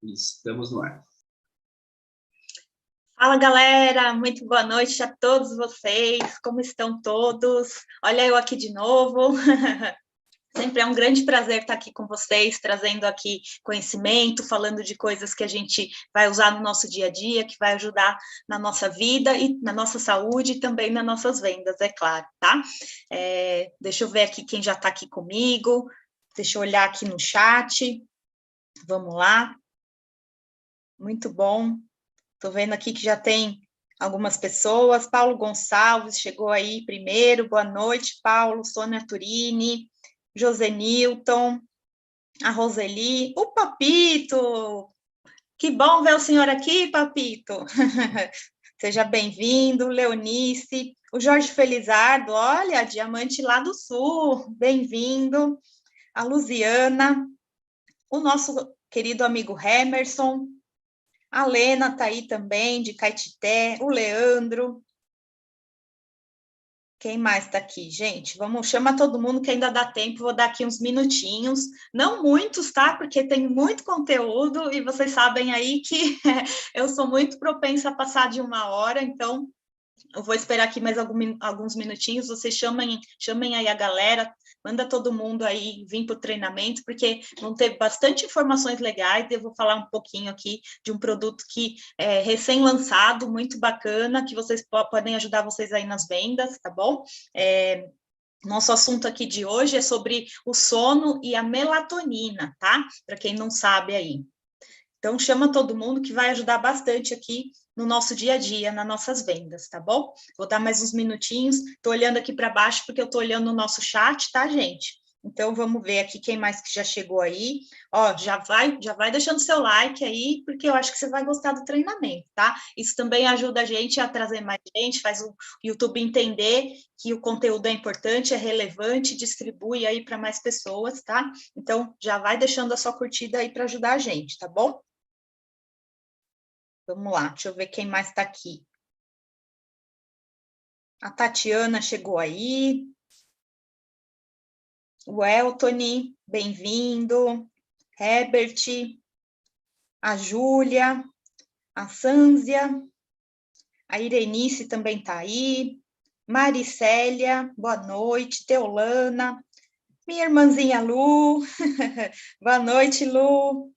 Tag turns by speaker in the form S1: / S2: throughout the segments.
S1: Estamos no ar.
S2: Fala, galera! Muito boa noite a todos vocês. Como estão todos? Olha eu aqui de novo. Sempre é um grande prazer estar aqui com vocês, trazendo aqui conhecimento, falando de coisas que a gente vai usar no nosso dia a dia, que vai ajudar na nossa vida e na nossa saúde e também nas nossas vendas, é claro, tá? Deixa eu ver aqui quem já está aqui comigo. Deixa eu olhar aqui no chat. Vamos lá. Muito bom. Estou vendo aqui que já tem algumas pessoas. Paulo Gonçalves chegou aí primeiro. Boa noite, Paulo. Sônia Turini, José Newton, a Roseli, o Papito. Que bom ver o senhor aqui, Papito. Seja bem-vindo, Leonice, o Jorge Felizardo, olha, Diamante lá do Sul, bem-vindo. A Luziana, o nosso querido amigo Hemerson, a Lena está aí também, de Caetité, o Leandro. Quem mais está aqui, gente? Vamos, chama todo mundo que ainda dá tempo, vou dar aqui uns minutinhos. Não muitos, tá? Porque tem muito conteúdo e vocês sabem aí que eu sou muito propensa a passar de 1 hora, então eu vou esperar aqui mais alguns minutinhos, vocês chamem aí a galera, manda todo mundo aí vir para o treinamento, porque vão ter bastante informações legais, eu vou falar um pouquinho aqui de um produto que é recém-lançado, muito bacana, que vocês podem ajudar vocês aí nas vendas, tá bom? Nosso assunto aqui de hoje é sobre o sono e a melatonina, tá? Para quem não sabe aí. Então, chama todo mundo que vai ajudar bastante aqui no nosso dia a dia, nas nossas vendas, tá bom? Vou dar mais uns minutinhos, estou olhando aqui para baixo porque eu estou olhando o nosso chat, tá, gente? Então, vamos ver aqui quem mais que já chegou aí. Ó, já vai deixando seu like aí, porque eu acho que você vai gostar do treinamento, tá? Isso também ajuda a gente a trazer mais gente, faz o YouTube entender que o conteúdo é importante, é relevante, distribui aí para mais pessoas, tá? Então, já vai deixando a sua curtida aí para ajudar a gente, tá bom? Vamos lá, deixa eu ver quem mais está aqui. A Tatiana chegou aí. O Eltony, bem-vindo. Herbert, a Júlia, a Sânzia, a Irenice também está aí. Maricélia, boa noite. Teolana, minha irmãzinha Lu. Boa noite, Lu.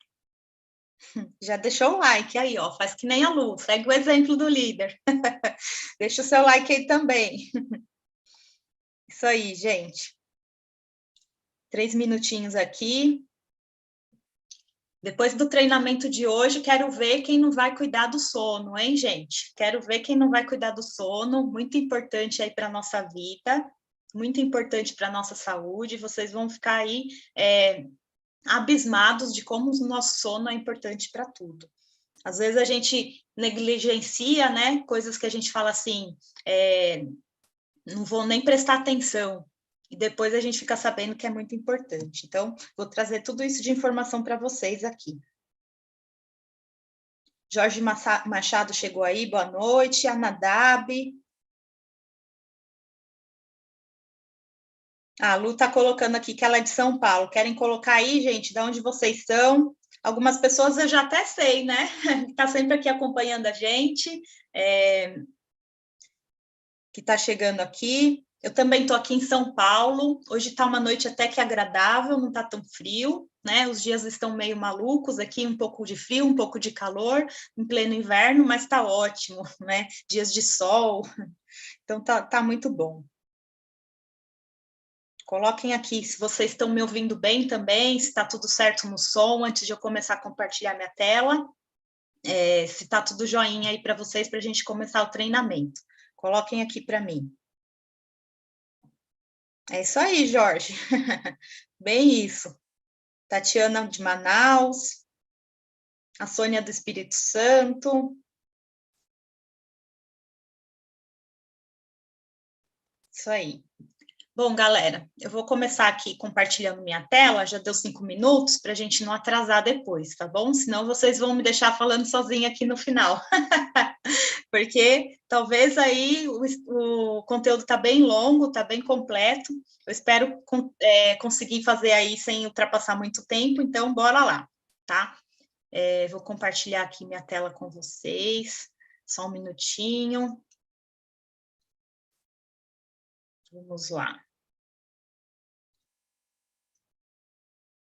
S2: Já deixou o like aí, ó, faz que nem a Lu, segue o exemplo do líder. Deixa o seu like aí também. Isso aí, gente. 3 minutinhos aqui. Depois do treinamento de hoje, quero ver quem não vai cuidar do sono, hein, gente? Quero ver quem não vai cuidar do sono, muito importante aí para a nossa vida, muito importante para a nossa saúde. Vocês vão ficar aí abismados de como o nosso sono é importante para tudo. Às vezes a gente negligencia, né, coisas que a gente fala assim, não vou nem prestar atenção, e depois a gente fica sabendo que é muito importante. Então, vou trazer tudo isso de informação para vocês aqui. Jorge Machado chegou aí, boa noite. A Nadab. A Lu está colocando aqui que ela é de São Paulo. Querem colocar aí, gente, de onde vocês são? Algumas pessoas eu já até sei, né? Está sempre aqui acompanhando a gente, que está chegando aqui. Eu também estou aqui em São Paulo. Hoje está uma noite até que agradável, não está tão frio, né? Os dias estão meio malucos aqui, um pouco de frio, um pouco de calor, em pleno inverno, mas está ótimo, né? Dias de sol, então tá muito bom. Coloquem aqui se vocês estão me ouvindo bem também, se está tudo certo no som, antes de eu começar a compartilhar minha tela. Se está tudo joinha aí para vocês, para a gente começar o treinamento. Coloquem aqui para mim. É isso aí, Jorge. Bem isso. Tatiana de Manaus, a Sônia do Espírito Santo. Isso aí. Bom, galera, eu vou começar aqui compartilhando minha tela, já deu 5 minutos, para a gente não atrasar depois, tá bom? Senão vocês vão me deixar falando sozinha aqui no final. Porque talvez aí o conteúdo está bem longo, está bem completo. Eu espero conseguir fazer aí sem ultrapassar muito tempo, então bora lá, tá? Vou compartilhar aqui minha tela com vocês, só um minutinho. Vamos lá.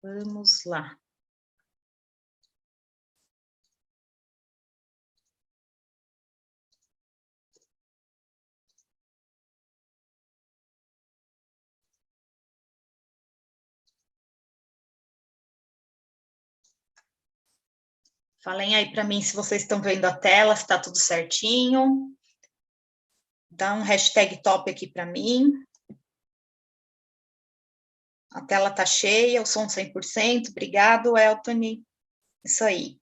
S2: Vamos lá. Falem aí para mim se vocês estão vendo a tela, se está tudo certinho. Dá um hashtag top aqui para mim. A tela está cheia, o som 100%. Obrigado, Eltony. Isso aí.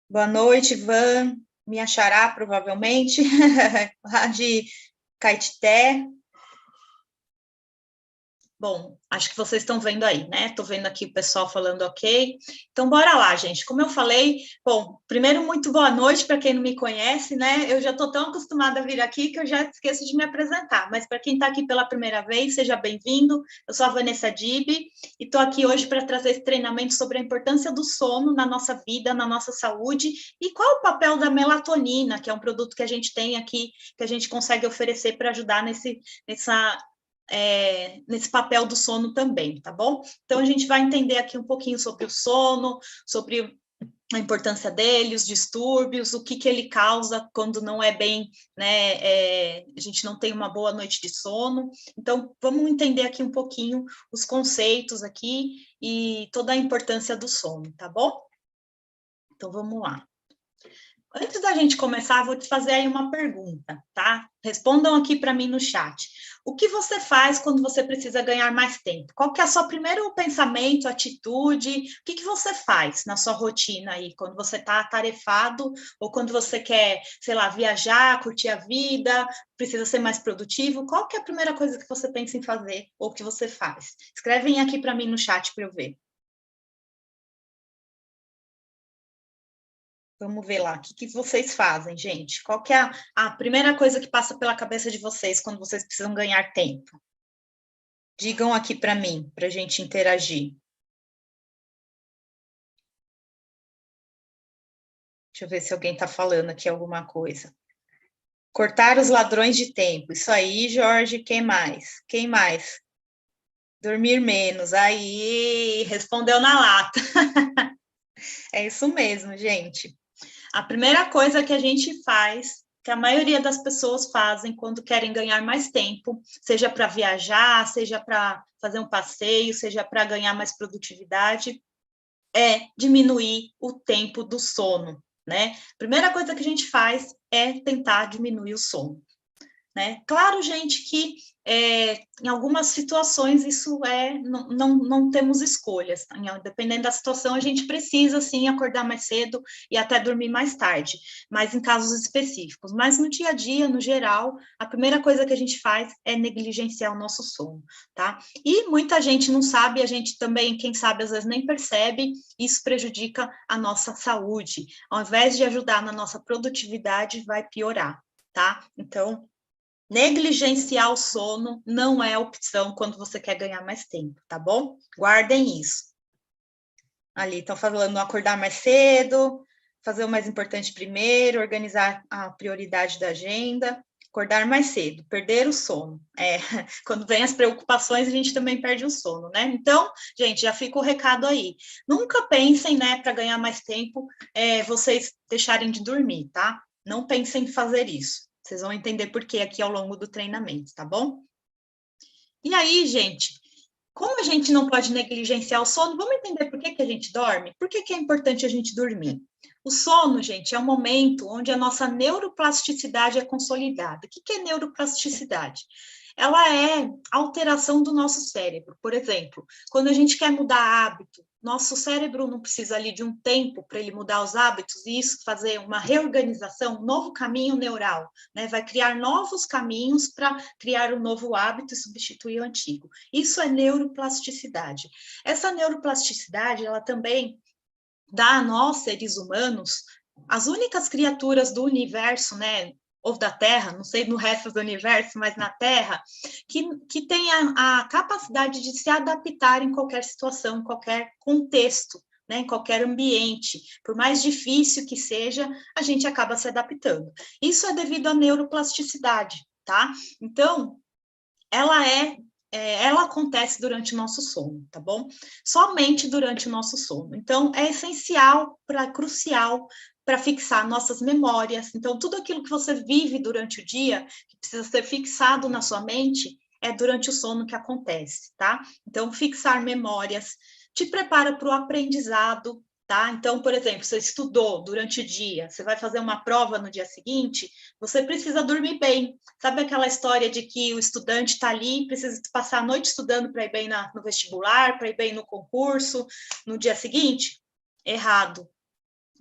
S2: Boa noite, Ivan. Me achará, provavelmente, lá de Caetité. Bom, acho que vocês estão vendo aí, né? Estou vendo aqui o pessoal falando ok. Então, bora lá, gente. Como eu falei, bom, primeiro, muito boa noite para quem não me conhece, né? Eu já estou tão acostumada a vir aqui que eu já esqueço de me apresentar. Mas para quem está aqui pela primeira vez, seja bem-vindo. Eu sou a Vanessa Dib e estou aqui hoje para trazer esse treinamento sobre a importância do sono na nossa vida, na nossa saúde e qual o papel da melatonina, que é um produto que a gente tem aqui, que a gente consegue oferecer para ajudar nesse papel do sono também, tá bom? Então, a gente vai entender aqui um pouquinho sobre o sono, sobre a importância dele, os distúrbios, o que ele causa quando não é bem, né, a gente não tem uma boa noite de sono. Então, vamos entender aqui um pouquinho os conceitos aqui e toda a importância do sono, tá bom? Então, vamos lá. Antes da gente começar, vou te fazer aí uma pergunta, tá? Respondam aqui para mim no chat. O que você faz quando você precisa ganhar mais tempo? Qual que é o seu primeiro pensamento, atitude? O que você faz na sua rotina aí, quando você está atarefado ou quando você quer, sei lá, viajar, curtir a vida, precisa ser mais produtivo? Qual que é a primeira coisa que você pensa em fazer ou que você faz? Escrevem aqui para mim no chat para eu ver. Vamos ver lá, o que vocês fazem, gente? Qual que é a primeira coisa que passa pela cabeça de vocês quando vocês precisam ganhar tempo? Digam aqui para mim, para a gente interagir. Deixa eu ver se alguém está falando aqui alguma coisa. Cortar os ladrões de tempo. Isso aí, Jorge. Quem mais? Quem mais? Dormir menos. Aí, respondeu na lata. É isso mesmo, gente. A primeira coisa que a gente faz, que a maioria das pessoas fazem quando querem ganhar mais tempo, seja para viajar, seja para fazer um passeio, seja para ganhar mais produtividade, é diminuir o tempo do sono, né? Primeira coisa que a gente faz é tentar diminuir o sono. Né? Claro, gente, que em algumas situações isso não temos escolhas. Dependendo da situação, a gente precisa, sim, acordar mais cedo e até dormir mais tarde, mas em casos específicos. Mas no dia a dia, no geral, a primeira coisa que a gente faz é negligenciar o nosso sono, tá? E muita gente não sabe, a gente também, quem sabe, às vezes nem percebe, isso prejudica a nossa saúde. Ao invés de ajudar na nossa produtividade, vai piorar, tá? Então, negligenciar o sono não é opção quando você quer ganhar mais tempo, tá bom? Guardem isso. Ali, estão falando acordar mais cedo, fazer o mais importante primeiro, organizar a prioridade da agenda, acordar mais cedo, perder o sono. Quando vem as preocupações, a gente também perde o sono, né? Então, gente, já fica o recado aí. Nunca pensem, né, para ganhar mais tempo, vocês deixarem de dormir, tá? Não pensem em fazer isso. Vocês vão entender por que aqui ao longo do treinamento, tá bom? E aí, gente, como a gente não pode negligenciar o sono, vamos entender por que a gente dorme? Por que é importante a gente dormir? O sono, gente, é um momento onde a nossa neuroplasticidade é consolidada. O que é neuroplasticidade? Ela é alteração do nosso cérebro. Por exemplo, quando a gente quer mudar hábito, nosso cérebro não precisa ali de um tempo para ele mudar os hábitos e isso fazer uma reorganização, um novo caminho neural, né? Vai criar novos caminhos para criar um novo hábito e substituir o antigo. Isso é neuroplasticidade. Essa neuroplasticidade, ela também dá a nós, seres humanos, as únicas criaturas do universo, né, ou da Terra, não sei no resto do universo, mas na Terra, que tem a capacidade de se adaptar em qualquer situação, em qualquer contexto, né, em qualquer ambiente. Por mais difícil que seja, a gente acaba se adaptando. Isso é devido à neuroplasticidade, tá? Então, ela acontece durante o nosso sono, tá bom? Somente durante o nosso sono. Então, é essencial, crucial para fixar nossas memórias. Então, tudo aquilo que você vive durante o dia, que precisa ser fixado na sua mente, é durante o sono que acontece, tá? Então, fixar memórias te prepara para o aprendizado, tá? Então, por exemplo, você estudou durante o dia, você vai fazer uma prova no dia seguinte, você precisa dormir bem. Sabe aquela história de que o estudante está ali, precisa passar a noite estudando para ir bem no vestibular, para ir bem no concurso, no dia seguinte? Errado.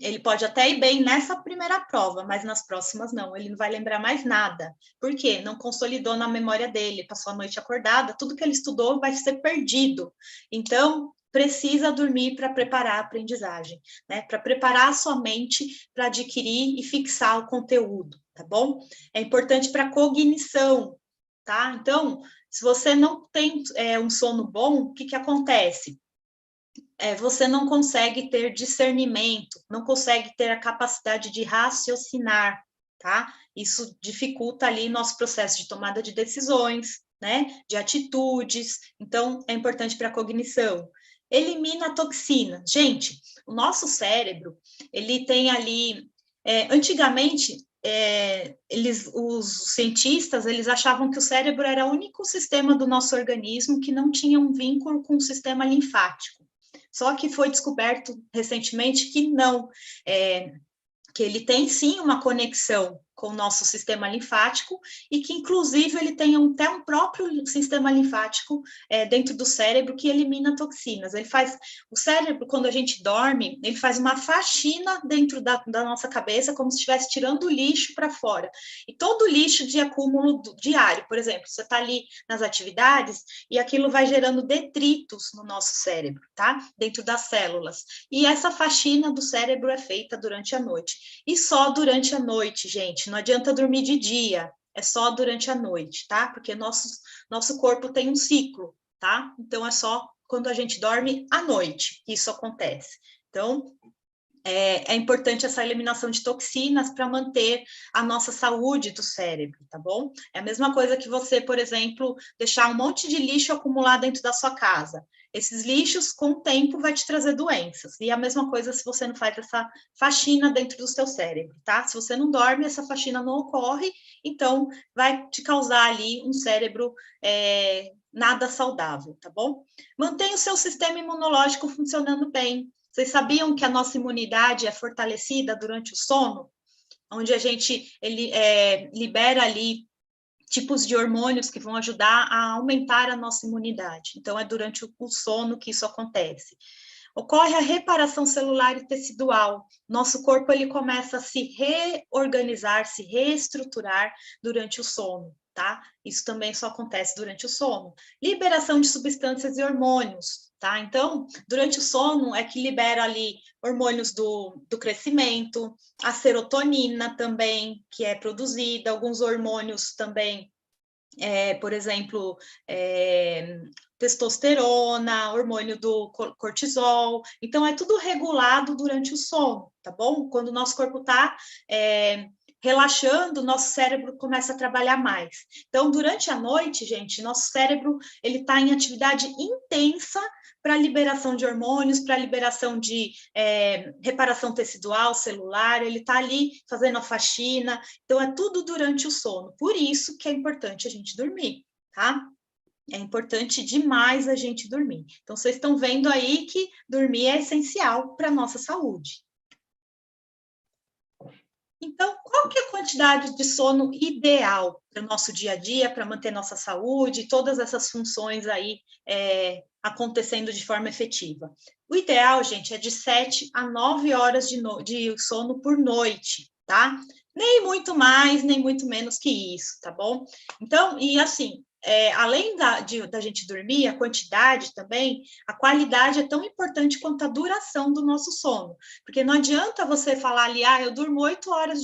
S2: Ele pode até ir bem nessa primeira prova, mas nas próximas não, ele não vai lembrar mais nada. Por quê? Não consolidou na memória dele, passou a noite acordada, tudo que ele estudou vai ser perdido. Então, precisa dormir para preparar a aprendizagem, né? Para preparar a sua mente para adquirir e fixar o conteúdo, tá bom? É importante para a cognição, tá? Então, se você não tem um sono bom, o que acontece? Você não consegue ter discernimento, não consegue ter a capacidade de raciocinar, tá? Isso dificulta ali nosso processo de tomada de decisões, né? De atitudes. Então, é importante para a cognição. Elimina a toxina. Gente, o nosso cérebro, ele tem ali... antigamente, os cientistas, eles achavam que o cérebro era o único sistema do nosso organismo que não tinha um vínculo com o sistema linfático. Só que foi descoberto recentemente que não, que ele tem sim uma conexão com o nosso sistema linfático e que, inclusive, ele tem até um próprio sistema linfático dentro do cérebro que elimina toxinas. O cérebro, quando a gente dorme, ele faz uma faxina dentro da nossa cabeça, como se estivesse tirando o lixo para fora. E todo o lixo de acúmulo diário, por exemplo, você está ali nas atividades e aquilo vai gerando detritos no nosso cérebro, tá? Dentro das células. E essa faxina do cérebro é feita durante a noite. E só durante a noite, gente. Não adianta dormir de dia, é só durante a noite, tá? Porque nosso corpo tem um ciclo, tá? Então, é só quando a gente dorme à noite que isso acontece. Então, é importante essa eliminação de toxinas para manter a nossa saúde do cérebro, tá bom? É a mesma coisa que você, por exemplo, deixar um monte de lixo acumular dentro da sua casa. Esses lixos, com o tempo, vai te trazer doenças. E a mesma coisa se você não faz essa faxina dentro do seu cérebro, tá? Se você não dorme, essa faxina não ocorre, então vai te causar ali um cérebro nada saudável, tá bom? Mantenha o seu sistema imunológico funcionando bem. Vocês sabiam que a nossa imunidade é fortalecida durante o sono? Onde a gente libera ali tipos de hormônios que vão ajudar a aumentar a nossa imunidade. Então, é durante o sono que isso acontece. Ocorre a reparação celular e tecidual. Nosso corpo ele começa a se reorganizar, se reestruturar durante o sono, tá? Isso também só acontece durante o sono. Liberação de substâncias e hormônios, tá? Então, durante o sono é que libera ali hormônios do crescimento, a serotonina também, que é produzida, alguns hormônios também, por exemplo, testosterona, hormônio do cortisol. Então, é tudo regulado durante o sono, tá bom? Quando o nosso corpo está relaxando, nosso cérebro começa a trabalhar mais. Então, durante a noite, gente, nosso cérebro ele está em atividade intensa para liberação de hormônios, para liberação de reparação tecidual, celular, ele está ali fazendo a faxina, então é tudo durante o sono. Por isso que é importante a gente dormir, tá? É importante demais a gente dormir. Então, vocês estão vendo aí que dormir é essencial para a nossa saúde. Então, qual que é a quantidade de sono ideal para o nosso dia a dia, para manter nossa saúde, todas essas funções aí acontecendo de forma efetiva? O ideal, gente, é de 7 a 9 horas de sono por noite, tá? Nem muito mais, nem muito menos que isso, tá bom? Então, e assim, além da gente dormir, a quantidade também, a qualidade é tão importante quanto a duração do nosso sono. Porque não adianta você falar ali, eu durmo 8 horas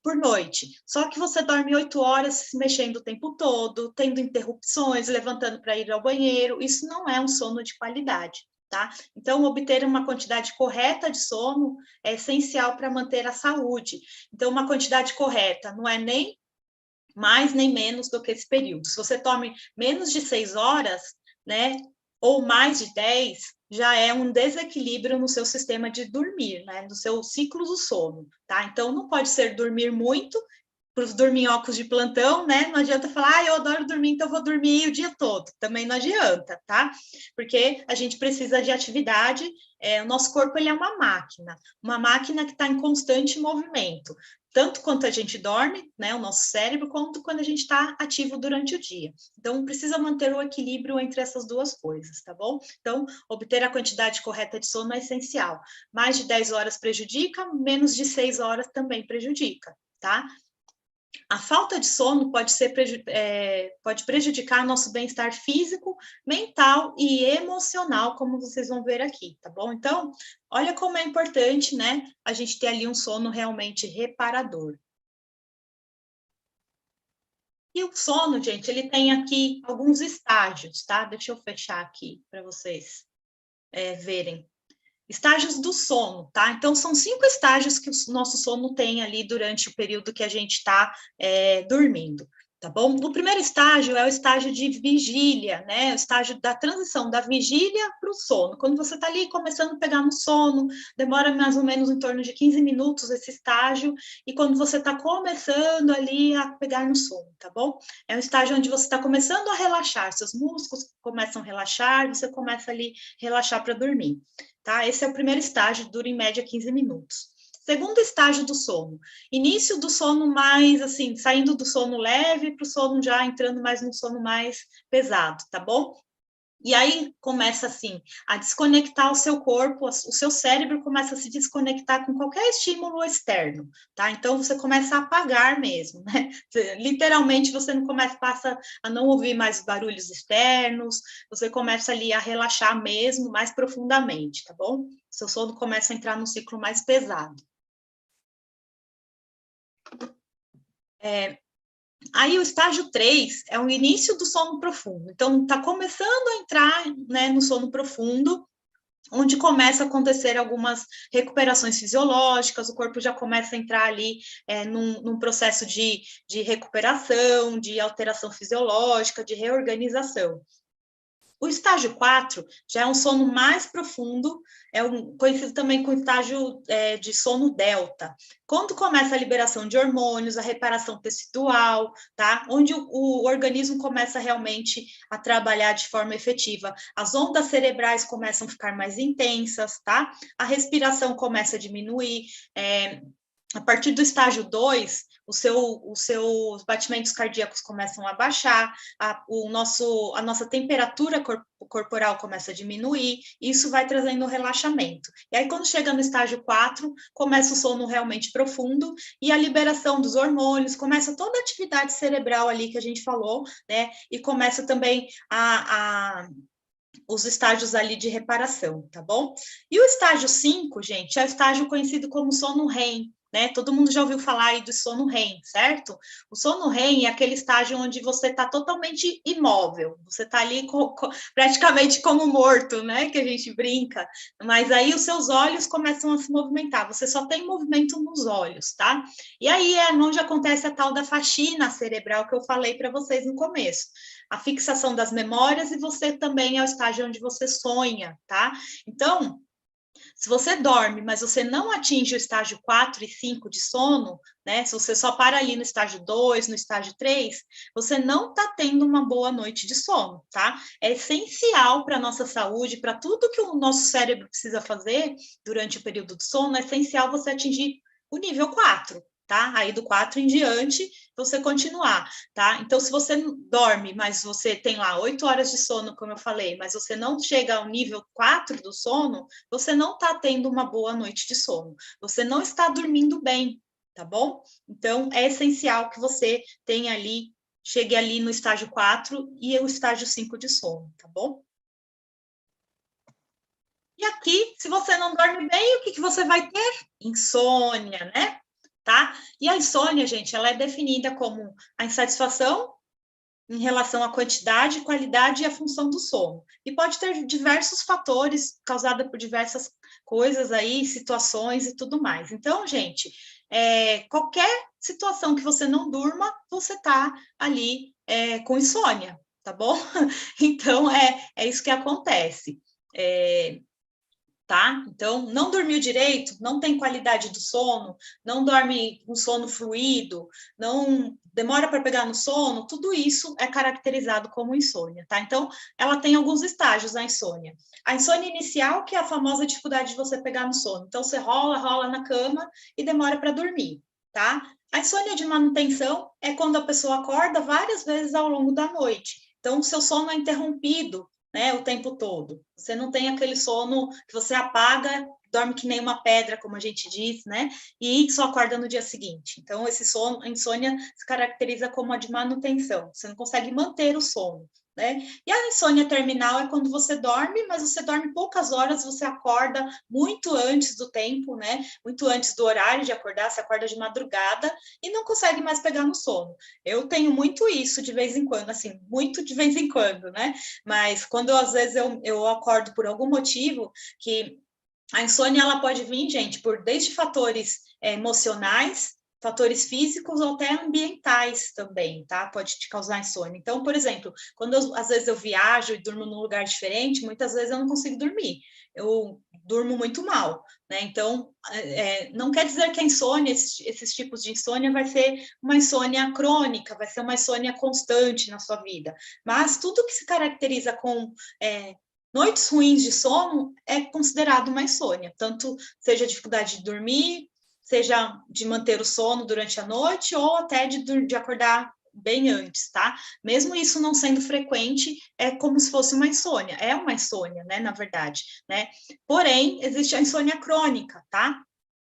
S2: por noite, só que você dorme 8 horas se mexendo o tempo todo, tendo interrupções, levantando para ir ao banheiro, isso não é um sono de qualidade. Tá? Então, obter uma quantidade correta de sono é essencial para manter a saúde. Então, uma quantidade correta não é nem mais nem menos do que esse período. Se você tome menos de 6 horas, né, ou mais de 10, já é um desequilíbrio no seu sistema de dormir, né, no seu ciclo do sono, tá? Então, não pode ser dormir muito, para os dorminhocos de plantão, né? Não adianta falar, eu adoro dormir, então vou dormir o dia todo. Também não adianta, tá? Porque a gente precisa de atividade, o nosso corpo ele é uma máquina que está em constante movimento, tanto quanto a gente dorme, né? O nosso cérebro, quanto quando a gente está ativo durante o dia. Então, precisa manter o equilíbrio entre essas duas coisas, tá bom? Então, obter a quantidade correta de sono é essencial. Mais de 10 horas prejudica, menos de 6 horas também prejudica, tá? A falta de sono pode prejudicar nosso bem-estar físico, mental e emocional, como vocês vão ver aqui, tá bom? Então, olha como é importante, né, a gente ter ali um sono realmente reparador. E o sono, gente, ele tem aqui alguns estágios, tá? Deixa eu fechar aqui para vocês verem. Estágios do sono, tá? Então, são 5 estágios que o nosso sono tem ali durante o período que a gente está dormindo, tá bom? O primeiro estágio é o estágio de vigília, né? O estágio da transição da vigília para o sono. Quando você está ali começando a pegar no sono, demora mais ou menos em torno de 15 minutos esse estágio, e quando você está começando ali a pegar no sono, tá bom? É um estágio onde você está começando a relaxar, seus músculos começam a relaxar, você começa ali a relaxar para dormir. Tá? Esse é o primeiro estágio, dura em média 15 minutos. Segundo estágio do sono, início do sono mais, assim, saindo do sono leve para o sono já entrando mais no sono mais pesado, tá bom? E aí começa, assim, a desconectar o seu corpo, o seu cérebro começa a se desconectar com qualquer estímulo externo, tá? Então, você começa a apagar mesmo, né? Literalmente, você não passa a não ouvir mais barulhos externos, você começa ali a relaxar mesmo, mais profundamente, tá bom? Seu sono começa a entrar num ciclo mais pesado. Aí o estágio 3 é o início do sono profundo. Então, está começando a entrar, né, no sono profundo, onde começa a acontecer algumas recuperações fisiológicas, o corpo já começa a entrar ali num processo de recuperação, de alteração fisiológica, de reorganização. O estágio 4 já é um sono mais profundo, conhecido também como estágio de sono delta. Quando começa a liberação de hormônios, a reparação tecidual, tá? Onde o organismo começa realmente a trabalhar de forma efetiva. As ondas cerebrais começam a ficar mais intensas, tá? A respiração começa a diminuir. A partir do estágio 2, os seus batimentos cardíacos começam a baixar, a nossa temperatura corporal começa a diminuir, e isso vai trazendo relaxamento. E aí, quando chega no estágio 4, começa o sono realmente profundo e a liberação dos hormônios, começa toda a atividade cerebral ali que a gente falou, né? E começa também os estágios ali de reparação, tá bom? E o estágio 5, gente, é o estágio conhecido como sono REM, né? Todo mundo já ouviu falar aí do sono REM, certo? O sono REM é aquele estágio onde você está totalmente imóvel, você está ali praticamente como morto, né? Que a gente brinca, mas aí os seus olhos começam a se movimentar, você só tem movimento nos olhos, tá? E aí é onde acontece a tal da faxina cerebral que eu falei para vocês no começo. A fixação das memórias, e você também é o estágio onde você sonha, tá? Então, se você dorme, mas você não atinge o estágio 4 e 5 de sono, né? Se você só para ali no estágio 2, no estágio 3, você não está tendo uma boa noite de sono, tá? É essencial para a nossa saúde, para tudo que o nosso cérebro precisa fazer durante o período do sono, é essencial você atingir o nível 4. Tá? Aí do 4 em diante, você continuar, tá? Então, se você dorme, mas você tem lá 8 horas de sono, como eu falei, mas você não chega ao nível 4 do sono, você não está tendo uma boa noite de sono. Você não está dormindo bem, tá bom? Então, é essencial que você tenha ali chegue ali no estágio 4 e o estágio 5 de sono, tá bom? E aqui, se você não dorme bem, o que, que você vai ter? Insônia, né? Tá? E a insônia, gente, ela é definida como a insatisfação em relação à quantidade, qualidade e a função do sono. E pode ter diversos fatores, causada por diversas coisas aí, situações e tudo mais. Então, gente, qualquer situação que você não durma, você tá ali com insônia, tá bom? Então, é isso que acontece. Tá? Então, não dormiu direito, não tem qualidade do sono, não dorme com sono fluido, não demora para pegar no sono, tudo isso é caracterizado como insônia, tá? Então, ela tem alguns estágios, a insônia. A insônia inicial, que é a famosa dificuldade de você pegar no sono. Então, você rola na cama e demora para dormir, tá? A insônia de manutenção é quando a pessoa acorda várias vezes ao longo da noite. Então, o seu sono é interrompido, né, o tempo todo. Você não tem aquele sono que você apaga, dorme que nem uma pedra, como a gente diz, né? E só acorda no dia seguinte. Então, esse sono, a insônia se caracteriza como a de manutenção. Você não consegue manter o sono, né? E a insônia terminal é quando você dorme, mas você dorme poucas horas, você acorda muito antes do tempo, né? Muito antes do horário de acordar, você acorda de madrugada e não consegue mais pegar no sono. Eu tenho muito isso de vez em quando, assim, muito de vez em quando, né? Mas quando às vezes eu acordo por algum motivo, que a insônia ela pode vir, gente, por desde fatores emocionais, fatores físicos ou até ambientais também, tá? Pode te causar insônia. Então, por exemplo, quando às vezes eu viajo e durmo num lugar diferente, muitas vezes eu não consigo dormir. Eu durmo muito mal, né? Então, não quer dizer que a insônia, esses tipos de insônia, vai ser uma insônia crônica, vai ser uma insônia constante na sua vida. Mas tudo que se caracteriza com noites ruins de sono é considerado uma insônia, tanto seja dificuldade de dormir, seja de manter o sono durante a noite ou até de acordar bem antes, tá? Mesmo isso não sendo frequente, é como se fosse uma insônia. É uma insônia, né, na verdade, né? Porém, existe a insônia crônica, tá?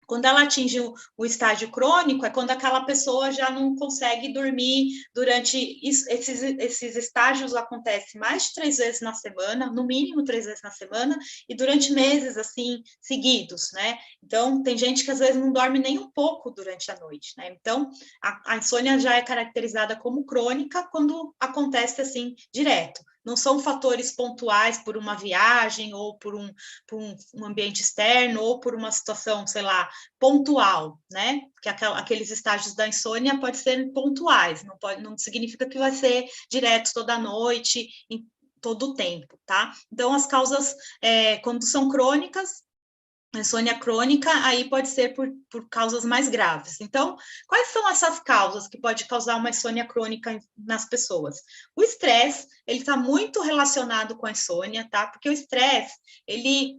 S2: Quando ela atinge o estágio crônico, é quando aquela pessoa já não consegue dormir durante esses estágios acontecem mais de 3 vezes na semana, no mínimo 3 vezes na semana, e durante meses, assim, seguidos, né? Então, tem gente que às vezes não dorme nem um pouco durante a noite, né? Então, a insônia já é caracterizada como crônica quando acontece, assim, direto. Não são fatores pontuais por uma viagem ou por um ambiente externo ou por uma situação, sei lá, pontual, né? Que aqueles estágios da insônia podem ser pontuais, não significa que vai ser direto toda noite, em todo o tempo, tá? Então, as causas, quando são crônicas, a insônia crônica, aí pode ser por causas mais graves. Então, quais são essas causas que pode causar uma insônia crônica nas pessoas? O estresse, ele está muito relacionado com a insônia, tá? Porque o estresse, ele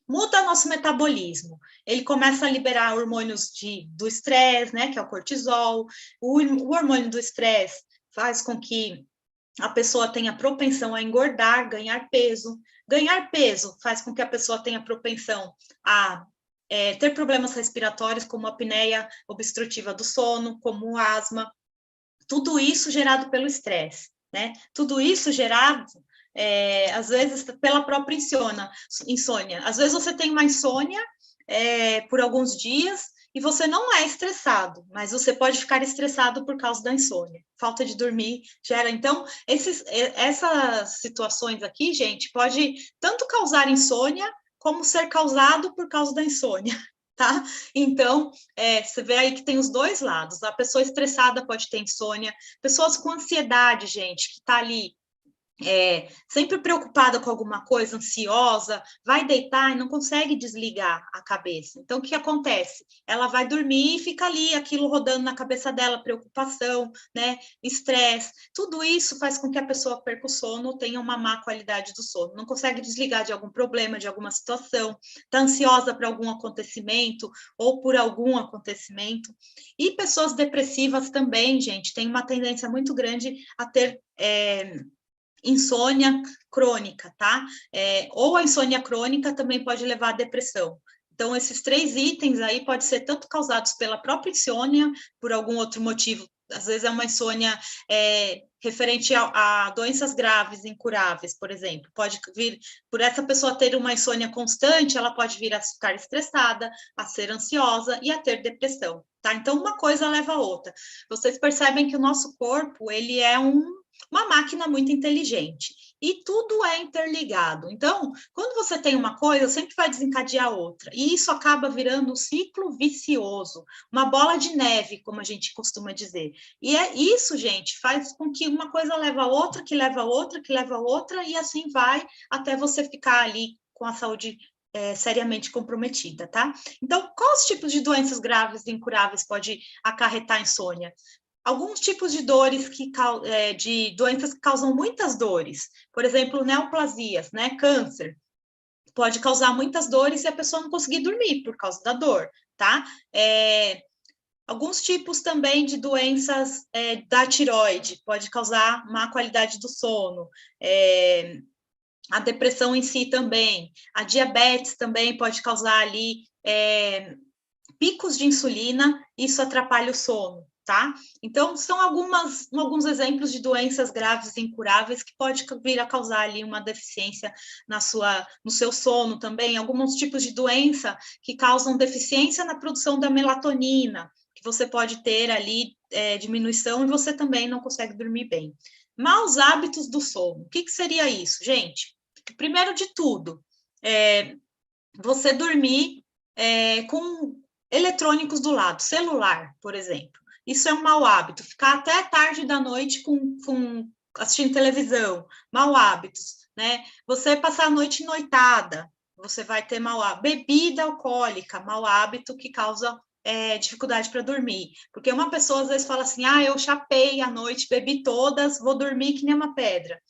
S2: muda nosso metabolismo. Ele começa a liberar hormônios do estresse, né, que é o cortisol. O hormônio do estresse faz com que a pessoa tenha propensão a engordar, ganhar peso. Ganhar peso faz com que a pessoa tenha propensão a ter problemas respiratórios, como a apneia obstrutiva do sono, como o asma. Tudo isso gerado pelo estresse, né? Tudo isso gerado às vezes pela própria insônia. Às vezes você tem uma insônia por alguns dias e você não é estressado, mas você pode ficar estressado por causa da insônia. Falta de dormir gera. Então, essas situações aqui, gente, pode tanto causar insônia como ser causado por causa da insônia. Tá? Então, você vê aí que tem os dois lados. A pessoa estressada pode ter insônia, pessoas com ansiedade, gente, que está ali sempre preocupada com alguma coisa, ansiosa, vai deitar e não consegue desligar a cabeça. Então, o que acontece? Ela vai dormir e fica ali, aquilo rodando na cabeça dela, preocupação, né? Estresse. Tudo isso faz com que a pessoa perca o sono, tenha uma má qualidade do sono. Não consegue desligar de algum problema, de alguma situação, está ansiosa para algum acontecimento ou por algum acontecimento. E pessoas depressivas também, gente, tem uma tendência muito grande a ter insônia crônica, tá? Ou a insônia crônica também pode levar à depressão. Então, esses 3 itens aí podem ser tanto causados pela própria insônia, por algum outro motivo às vezes é uma insônia referente a doenças graves, incuráveis, por exemplo. Pode vir, por essa pessoa ter uma insônia constante, ela pode vir a ficar estressada, a ser ansiosa e a ter depressão, tá? Então, uma coisa leva a outra. Vocês percebem que o nosso corpo, ele é uma máquina muito inteligente e tudo é interligado. Então, quando você tem uma coisa, sempre vai desencadear outra. E isso acaba virando um ciclo vicioso, uma bola de neve, como a gente costuma dizer. E é isso, gente, faz com que uma coisa leva a outra, que leva a outra, que leva a outra, e assim vai até você ficar ali com a saúde seriamente comprometida, tá? Então, quais tipos de doenças graves e incuráveis pode acarretar insônia? Alguns tipos de dores de doenças que causam muitas dores, por exemplo, neoplasias, né, câncer, pode causar muitas dores e a pessoa não conseguir dormir por causa da dor, tá? Alguns tipos também de doenças da tireoide, pode causar má qualidade do sono, a depressão em si também, a diabetes também pode causar ali picos de insulina, isso atrapalha o sono, tá? Então, são alguns exemplos de doenças graves e incuráveis que pode vir a causar ali uma deficiência no seu sono também, alguns tipos de doença que causam deficiência na produção da melatonina, que você pode ter ali diminuição e você também não consegue dormir bem. Maus hábitos do sono, o que seria isso, gente? Primeiro de tudo, você dormir com eletrônicos do lado, celular, por exemplo. Isso é um mau hábito. Ficar até tarde da noite assistindo televisão, mau hábitos, né? Você passar a noite noitada, você vai ter mau hábito. Bebida alcoólica, mau hábito que causa dificuldade para dormir. Porque uma pessoa às vezes fala assim, eu chapei à noite, bebi todas, vou dormir que nem uma pedra.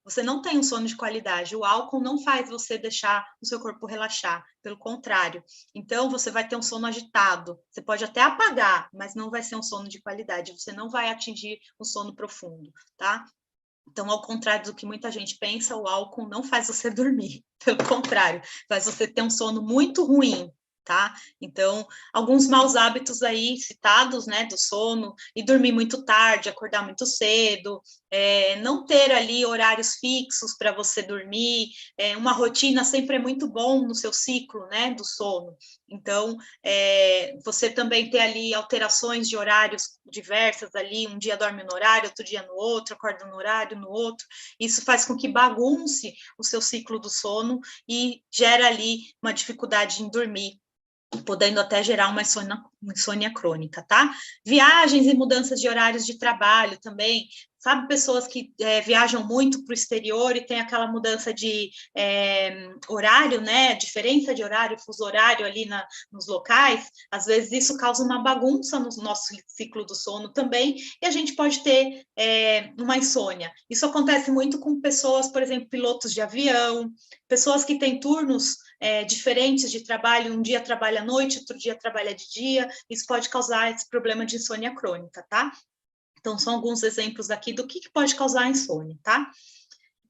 S2: Você não tem um sono de qualidade. O álcool não faz você deixar o seu corpo relaxar, pelo contrário. Então, você vai ter um sono agitado. Você pode até apagar, mas não vai ser um sono de qualidade. Você não vai atingir um sono profundo, tá? Então, ao contrário do que muita gente pensa, o álcool não faz você dormir. Pelo contrário, faz você ter um sono muito ruim, tá? Então, alguns maus hábitos aí citados, né, do sono, e dormir muito tarde, acordar muito cedo, não ter ali horários fixos para você dormir, uma rotina sempre é muito bom no seu ciclo, né, do sono. Então, você também ter ali alterações de horários diversas ali, um dia dorme no horário, outro dia no outro, acorda no horário, no outro, isso faz com que bagunce o seu ciclo do sono e gera ali uma dificuldade em dormir, podendo até gerar uma insônia crônica, tá? Viagens e mudanças de horários de trabalho também, sabe, pessoas que viajam muito para o exterior e tem aquela mudança de horário, né, diferença de horário, fuso horário ali nos locais, às vezes isso causa uma bagunça no nosso ciclo do sono também, e a gente pode ter uma insônia. Isso acontece muito com pessoas, por exemplo, pilotos de avião, pessoas que têm turnos diferentes de trabalho, um dia trabalha à noite, outro dia trabalha de dia, isso pode causar esse problema de insônia crônica, tá? Então, são alguns exemplos aqui do que pode causar insônia, tá?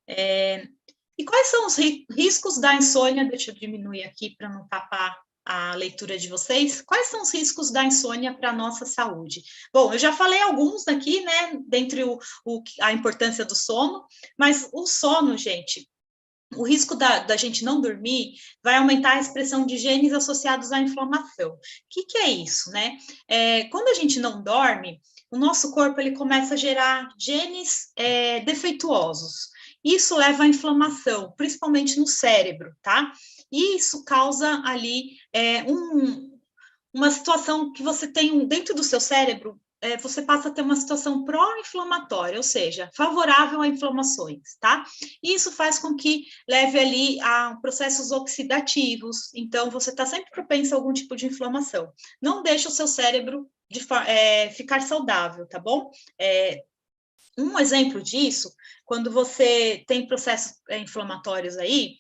S2: E quais são os riscos da insônia? Deixa eu diminuir aqui para não tapar a leitura de vocês. Quais são os riscos da insônia para a nossa saúde? Bom, eu já falei alguns aqui, né, dentre a importância do sono, mas o sono, gente, o risco da gente não dormir vai aumentar a expressão de genes associados à inflamação. O que é isso, né? Quando a gente não dorme, o nosso corpo ele começa a gerar genes defeituosos. Isso leva à inflamação, principalmente no cérebro, tá? E isso causa ali uma situação que você tem dentro do seu cérebro, você passa a ter uma situação pró-inflamatória, ou seja, favorável a inflamações, tá? E isso faz com que leve ali a processos oxidativos, então você está sempre propenso a algum tipo de inflamação. Não deixa o seu cérebro ficar saudável, tá bom? Um exemplo disso, quando você tem processos inflamatórios aí,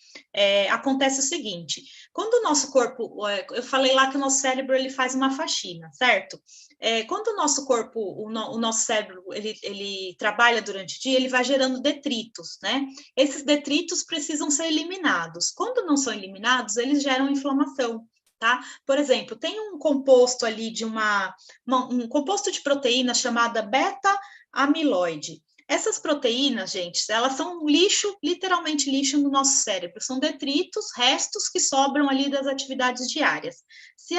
S2: acontece o seguinte, quando o nosso corpo, eu falei lá que o nosso cérebro ele faz uma faxina, certo? Quando o nosso corpo, o nosso cérebro, ele trabalha durante o dia, ele vai gerando detritos, né? Esses detritos precisam ser eliminados. Quando não são eliminados, eles geram inflamação. tá? Por exemplo, tem um composto ali de um composto de proteína chamada beta-amiloide. Essas proteínas, gente, elas são um lixo, literalmente lixo no nosso cérebro. São detritos, restos que sobram ali das atividades diárias. Se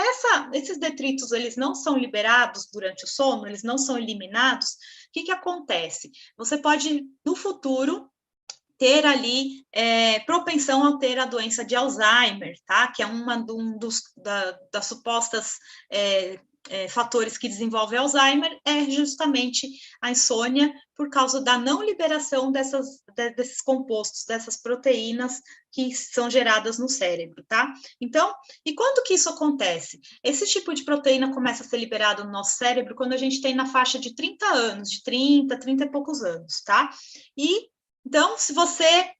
S2: esses detritos eles não são liberados durante o sono, eles não são eliminados, o que acontece? Você pode, no futuro, ter ali propensão a ter a doença de Alzheimer, tá? Que é das supostas fatores que desenvolvem Alzheimer, é justamente a insônia por causa da não liberação desses compostos, dessas proteínas que são geradas no cérebro, tá? Então, e quando que isso acontece? Esse tipo de proteína começa a ser liberado no nosso cérebro quando a gente tem na faixa de 30 anos, de 30 e poucos anos, tá? Então, se você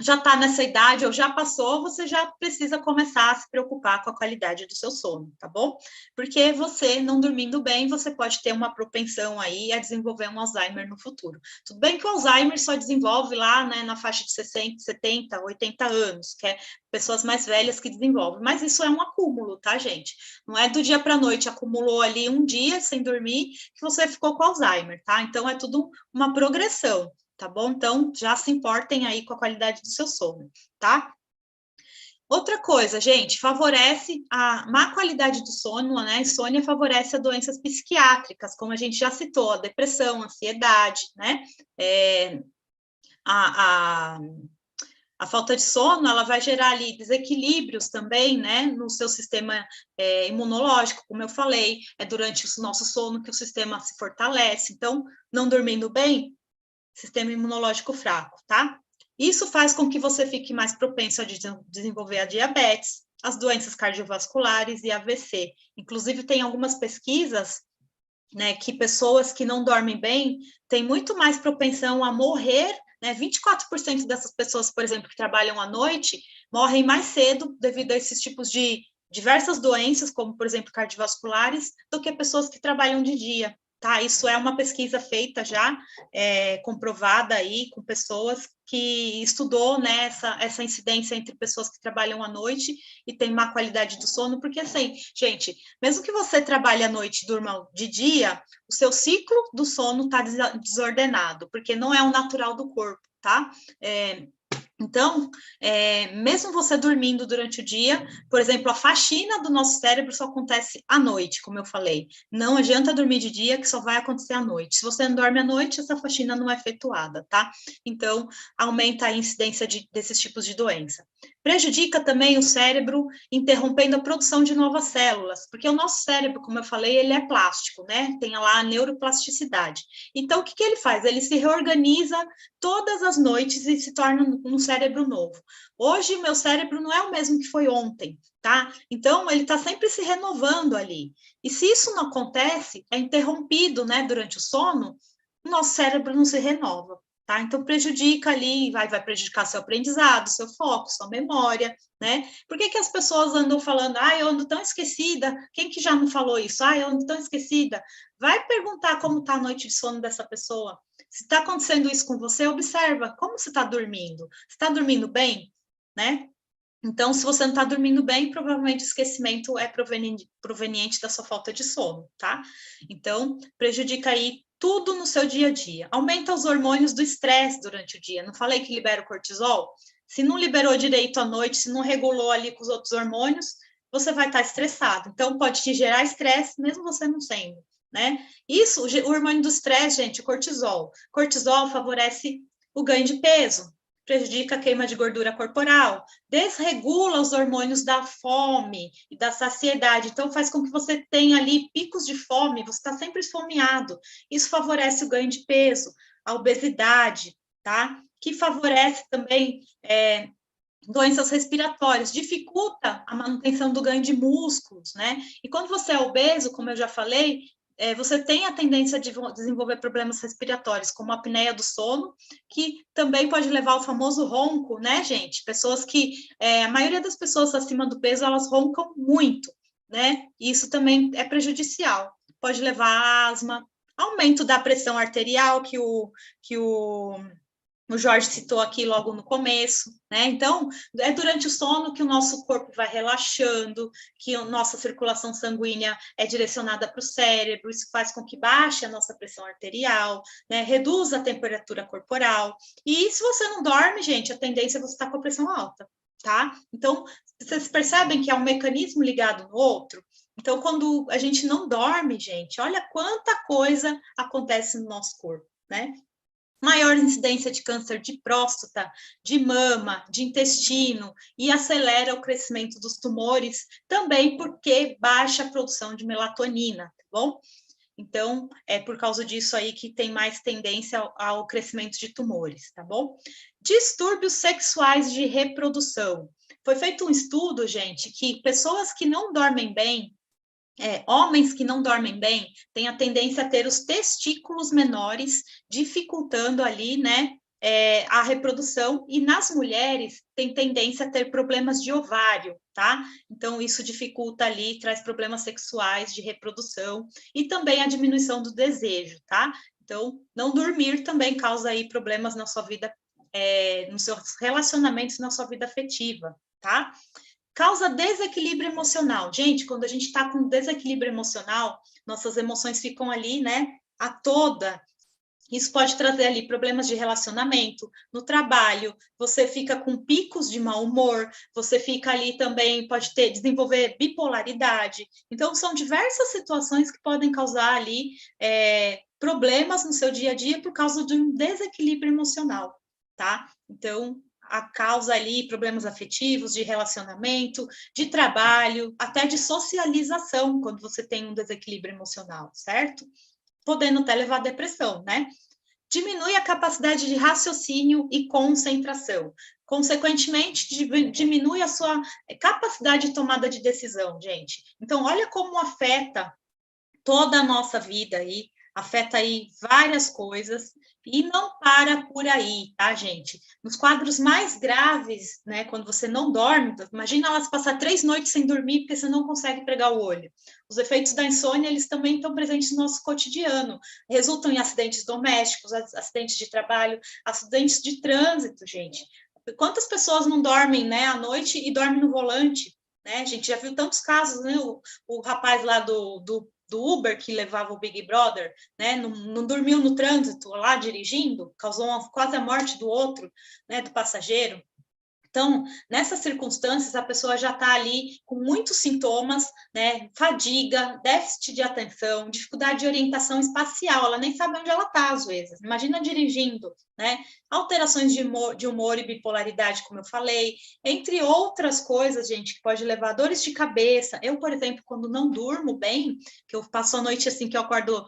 S2: já está nessa idade ou já passou, você já precisa começar a se preocupar com a qualidade do seu sono, tá bom? Porque você, não dormindo bem, você pode ter uma propensão aí a desenvolver um Alzheimer no futuro. Tudo bem que o Alzheimer só desenvolve lá, né, na faixa de 60, 70, 80 anos, que é pessoas mais velhas que desenvolvem, mas isso é um acúmulo, tá, gente? Não é do dia para a noite, acumulou ali um dia sem dormir que você ficou com Alzheimer, tá? Então, é tudo uma progressão. Tá bom? Então, já se importem aí com a qualidade do seu sono, tá? Outra coisa, gente, favorece a má qualidade do sono, né? A insônia favorece as doenças psiquiátricas, como a gente já citou, a depressão, a ansiedade, né? A falta de sono, ela vai gerar ali desequilíbrios também, né, no seu sistema imunológico, como eu falei, é durante o nosso sono que o sistema se fortalece. Então, não dormindo bem, sistema imunológico fraco, tá? Isso faz com que você fique mais propenso a desenvolver a diabetes, as doenças cardiovasculares e AVC. Inclusive, tem algumas pesquisas, né, que pessoas que não dormem bem têm muito mais propensão a morrer, né? 24% dessas pessoas, por exemplo, que trabalham à noite, morrem mais cedo devido a esses tipos de diversas doenças, como, por exemplo, cardiovasculares, do que pessoas que trabalham de dia. Tá, isso é uma pesquisa feita já, comprovada aí com pessoas que estudou, né, essa incidência entre pessoas que trabalham à noite e têm má qualidade do sono, porque assim, gente, mesmo que você trabalhe à noite e durma de dia, o seu ciclo do sono está desordenado, porque não é o natural do corpo, tá? Então, mesmo você dormindo durante o dia, por exemplo, a faxina do nosso cérebro só acontece à noite, como eu falei. Não adianta dormir de dia, que só vai acontecer à noite. Se você não dorme à noite, essa faxina não é efetuada, tá? Então, aumenta a incidência desses tipos de doença. Prejudica também o cérebro, interrompendo a produção de novas células, porque o nosso cérebro, como eu falei, ele é plástico, né? Tem lá a neuroplasticidade. Então, o que ele faz? Ele se reorganiza todas as noites e se torna um cérebro novo. Hoje, meu cérebro não é o mesmo que foi ontem, tá? Então, ele está sempre se renovando ali. E se isso não acontece, é interrompido, né, durante o sono, o nosso cérebro não se renova. Tá? Então, prejudica ali, vai prejudicar seu aprendizado, seu foco, sua memória, né? Por que as pessoas andam falando, eu ando tão esquecida? Quem que já não falou isso? Eu ando tão esquecida. Vai perguntar como está a noite de sono dessa pessoa. Se está acontecendo isso com você, observa como você está dormindo. Você está dormindo bem, né? Então, se você não está dormindo bem, provavelmente o esquecimento é proveniente da sua falta de sono, tá? Então, prejudica aí tudo no seu dia a dia. Aumenta os hormônios do estresse durante o dia. Não falei que libera o cortisol? Se não liberou direito à noite, se não regulou ali com os outros hormônios, você vai estar estressado. Então, pode te gerar estresse, mesmo você não sendo, né? Isso, o hormônio do estresse, gente, o cortisol. Cortisol favorece o ganho de peso, prejudica a queima de gordura corporal, desregula os hormônios da fome e da saciedade, então faz com que você tenha ali picos de fome, você está sempre esfomeado. Isso favorece o ganho de peso, a obesidade, tá? Que favorece também doenças respiratórias, dificulta a manutenção do ganho de músculos, né? E quando você é obeso, como eu já falei, você tem a tendência de desenvolver problemas respiratórios, como a apneia do sono, que também pode levar ao famoso ronco, né, gente? Pessoas que, a maioria das pessoas acima do peso, elas roncam muito, né? E isso também é prejudicial. Pode levar a asma, aumento da pressão arterial, que o o Jorge citou aqui logo no começo, né? Então, é durante o sono que o nosso corpo vai relaxando, que a nossa circulação sanguínea é direcionada para o cérebro, isso faz com que baixe a nossa pressão arterial, né? Reduz a temperatura corporal. E se você não dorme, gente, a tendência é você estar com a pressão alta, tá? Então, vocês percebem que é um mecanismo ligado no outro? Então, quando a gente não dorme, gente, olha quanta coisa acontece no nosso corpo, né? Maior incidência de câncer de próstata, de mama, de intestino, e acelera o crescimento dos tumores, também porque baixa a produção de melatonina, tá bom? Então, é por causa disso aí que tem mais tendência ao crescimento de tumores, tá bom? Distúrbios sexuais de reprodução. Foi feito um estudo, gente, que pessoas que não dormem bem, homens que não dormem bem têm a tendência a ter os testículos menores, dificultando ali, né, a reprodução, e nas mulheres tem tendência a ter problemas de ovário, tá? Então, isso dificulta ali, traz problemas sexuais de reprodução e também a diminuição do desejo, tá? Então, não dormir também causa aí problemas na sua vida, nos seus relacionamentos, na sua vida afetiva, tá? Causa desequilíbrio emocional. Gente, quando a gente está com desequilíbrio emocional, nossas emoções ficam ali, né, a toda. Isso pode trazer ali problemas de relacionamento, no trabalho, você fica com picos de mau humor, você fica ali também, pode desenvolver bipolaridade. Então, são diversas situações que podem causar ali problemas no seu dia a dia por causa de um desequilíbrio emocional, tá? Então, a causa ali problemas afetivos, de relacionamento, de trabalho, até de socialização, quando você tem um desequilíbrio emocional, certo? Podendo até levar à depressão, né? Diminui a capacidade de raciocínio e concentração. Consequentemente, diminui a sua capacidade de tomada de decisão, gente. Então, olha como afeta toda a nossa vida aí, afeta aí várias coisas, e não para por aí, tá, gente? Nos quadros mais graves, né, quando você não dorme, imagina elas passar 3 noites sem dormir porque você não consegue pregar o olho. Os efeitos da insônia, eles também estão presentes no nosso cotidiano, resultam em acidentes domésticos, acidentes de trabalho, acidentes de trânsito, gente. Quantas pessoas não dormem, né, à noite e dormem no volante, né? A gente já viu tantos casos, né? O rapaz lá do Uber que levava o Big Brother, né? Não dormiu no trânsito lá dirigindo, causou quase a morte do outro, né? Do passageiro. Então, nessas circunstâncias, a pessoa já está ali com muitos sintomas, né? Fadiga, déficit de atenção, dificuldade de orientação espacial, ela nem sabe onde ela está, às vezes. Imagina dirigindo, né? Alterações de humor e bipolaridade, como eu falei, entre outras coisas, gente, que pode levar a dores de cabeça. Eu, por exemplo, quando não durmo bem, que eu passo a noite assim, que eu acordo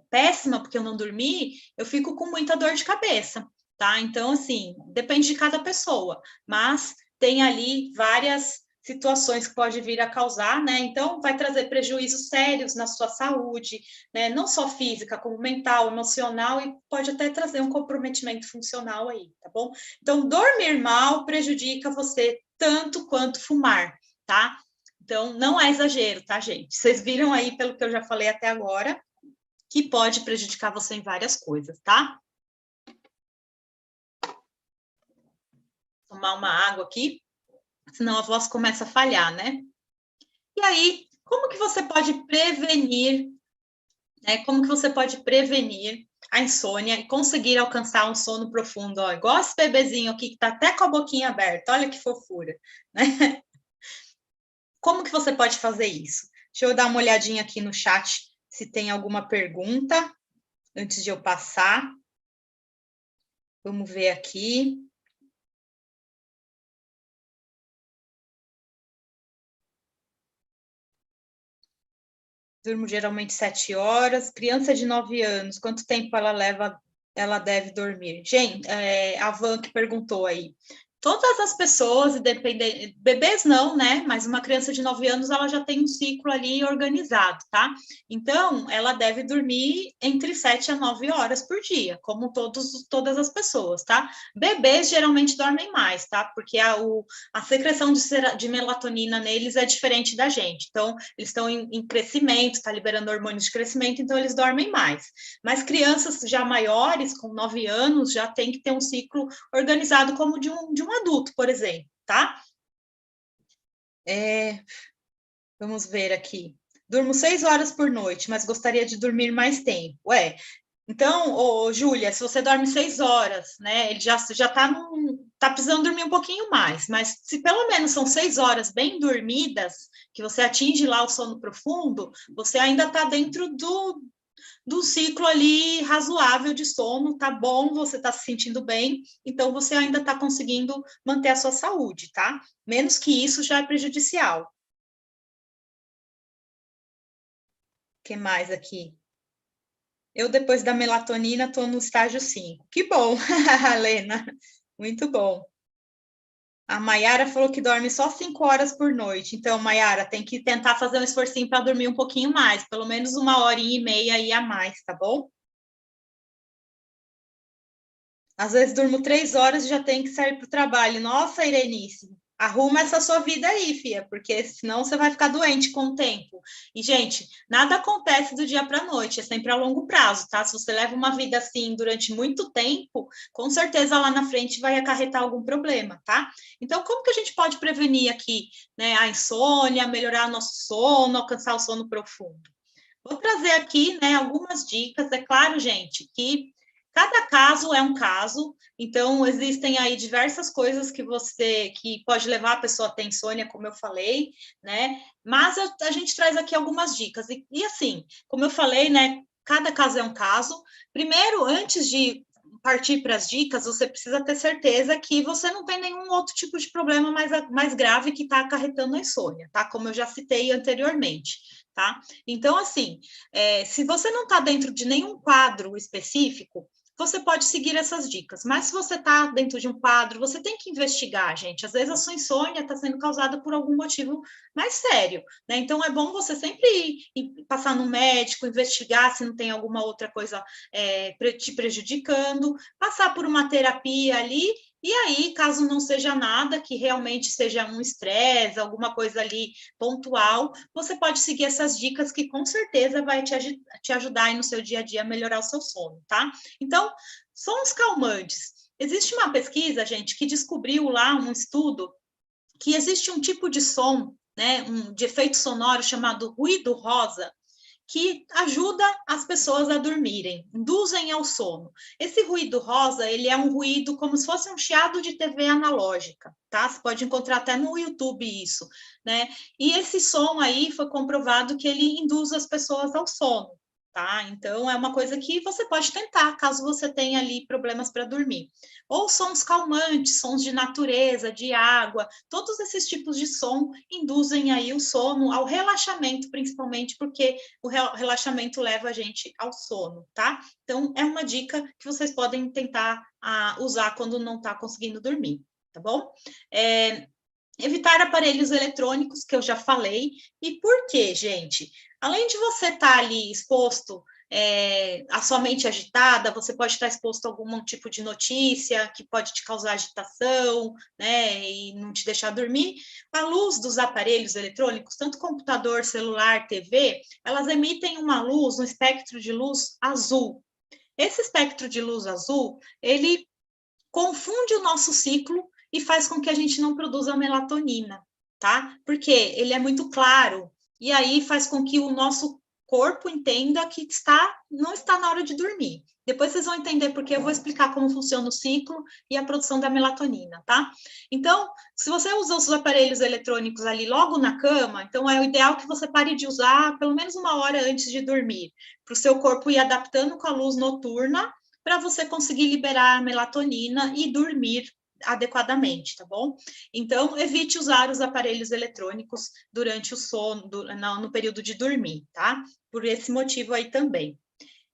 S2: péssima porque eu não dormi, eu fico com muita dor de cabeça. Tá? Então, assim, depende de cada pessoa, mas tem ali várias situações que pode vir a causar, né? Então, vai trazer prejuízos sérios na sua saúde, né? Não só física, como mental, emocional, e pode até trazer um comprometimento funcional aí, tá bom? Então, dormir mal prejudica você tanto quanto fumar, tá? Então, não é exagero, tá, gente? Vocês viram aí, pelo que eu já falei até agora, que pode prejudicar você em várias coisas, tá? Tomar uma água aqui, senão a voz começa a falhar, né? E aí, como que você pode prevenir, né? Como que você pode prevenir a insônia e conseguir alcançar um sono profundo? Ó, igual esse bebezinho aqui que tá até com a boquinha aberta, olha que fofura, né? Como que você pode fazer isso? Deixa eu dar uma olhadinha aqui no chat se tem alguma pergunta antes de eu passar. Vamos ver aqui. Durmo geralmente 7 horas. Criança de 9 anos, quanto tempo ela deve dormir? Gente, a Van que perguntou aí. Todas as pessoas, bebês não, né? Mas uma criança de 9 anos, ela já tem um ciclo ali organizado, tá? Então, ela deve dormir entre 7 a 9 horas por dia, como todas as pessoas, tá? Bebês geralmente dormem mais, tá? Porque a secreção de melatonina neles é diferente da gente. Então, eles estão em crescimento, está liberando hormônios de crescimento, então eles dormem mais. Mas crianças já maiores, com 9 anos, já tem que ter um ciclo organizado como de um adulto, por exemplo, tá? Vamos ver aqui. Durmo 6 horas por noite, mas gostaria de dormir mais tempo. Então, Júlia, se você dorme 6 horas, né? Ele já tá precisando dormir um pouquinho mais, mas se pelo menos são 6 horas bem dormidas, que você atinge lá o sono profundo, você ainda está dentro do ciclo ali razoável de sono, tá bom, você está se sentindo bem, então você ainda está conseguindo manter a sua saúde, tá? Menos que isso já é prejudicial. O que mais aqui? Eu, depois da melatonina, estou no estágio 5. Que bom, Lena, muito bom. A Maiara falou que dorme só 5 horas por noite. Então, Maiara, tem que tentar fazer um esforcinho para dormir um pouquinho mais, pelo menos 1h30 aí a mais, tá bom? Às vezes durmo 3 horas e já tenho que sair para o trabalho. Nossa, Irenice, arruma essa sua vida aí, fia, porque senão você vai ficar doente com o tempo. E, gente, nada acontece do dia para a noite, é sempre a longo prazo, tá? Se você leva uma vida assim durante muito tempo, com certeza lá na frente vai acarretar algum problema, tá? Então, como que a gente pode prevenir aqui, né, a insônia, melhorar nosso sono, alcançar o sono profundo? Vou trazer aqui, né, algumas dicas. É claro, gente, que cada caso é um caso, então existem aí diversas coisas que pode levar a pessoa a ter insônia, como eu falei, né? Mas a gente traz aqui algumas dicas. E assim, como eu falei, né, cada caso é um caso. Primeiro, antes de partir para as dicas, você precisa ter certeza que você não tem nenhum outro tipo de problema mais grave que está acarretando a insônia, tá? Como eu já citei anteriormente, tá? Então, assim, se você não está dentro de nenhum quadro específico, você pode seguir essas dicas. Mas se você está dentro de um quadro, você tem que investigar, gente. Às vezes a sua insônia está sendo causada por algum motivo mais sério, né? Então é bom você sempre ir passar no médico, investigar se não tem alguma outra coisa te prejudicando, passar por uma terapia ali. E aí, caso não seja nada, que realmente seja um estresse, alguma coisa ali pontual, você pode seguir essas dicas que com certeza vai te ajudar aí no seu dia a dia a melhorar o seu sono, tá? Então, sons calmantes. Existe uma pesquisa, gente, que descobriu lá um estudo que existe um tipo de som, né, de efeito sonoro chamado ruído rosa, que ajuda as pessoas a dormirem, induzem ao sono. Esse ruído rosa, ele é um ruído como se fosse um chiado de TV analógica, tá? Você pode encontrar até no YouTube isso, né? E esse som aí foi comprovado que ele induz as pessoas ao sono, tá? Então, é uma coisa que você pode tentar, caso você tenha ali problemas para dormir. Ou sons calmantes, sons de natureza, de água, todos esses tipos de som induzem aí o sono, ao relaxamento, principalmente, porque o relaxamento leva a gente ao sono, tá? Então, é uma dica que vocês podem tentar usar quando não está conseguindo dormir, tá bom? Evitar aparelhos eletrônicos, que eu já falei. E por quê, gente? Além de você estar ali exposto a sua mente agitada, você pode estar exposto a algum tipo de notícia que pode te causar agitação, né, e não te deixar dormir. A luz dos aparelhos eletrônicos, tanto computador, celular, TV, elas emitem uma luz, um espectro de luz azul. Esse espectro de luz azul, ele confunde o nosso ciclo e faz com que a gente não produza melatonina, tá? Porque ele é muito claro e aí faz com que o nosso corpo entenda que não está na hora de dormir. Depois vocês vão entender porque eu vou explicar como funciona o ciclo e a produção da melatonina, tá? Então, se você usa os aparelhos eletrônicos ali logo na cama, então é o ideal que você pare de usar pelo menos 1 hora antes de dormir, para o seu corpo ir adaptando com a luz noturna para você conseguir liberar a melatonina e dormir adequadamente, tá bom? Então, evite usar os aparelhos eletrônicos durante o sono, no período de dormir, tá? Por esse motivo aí também.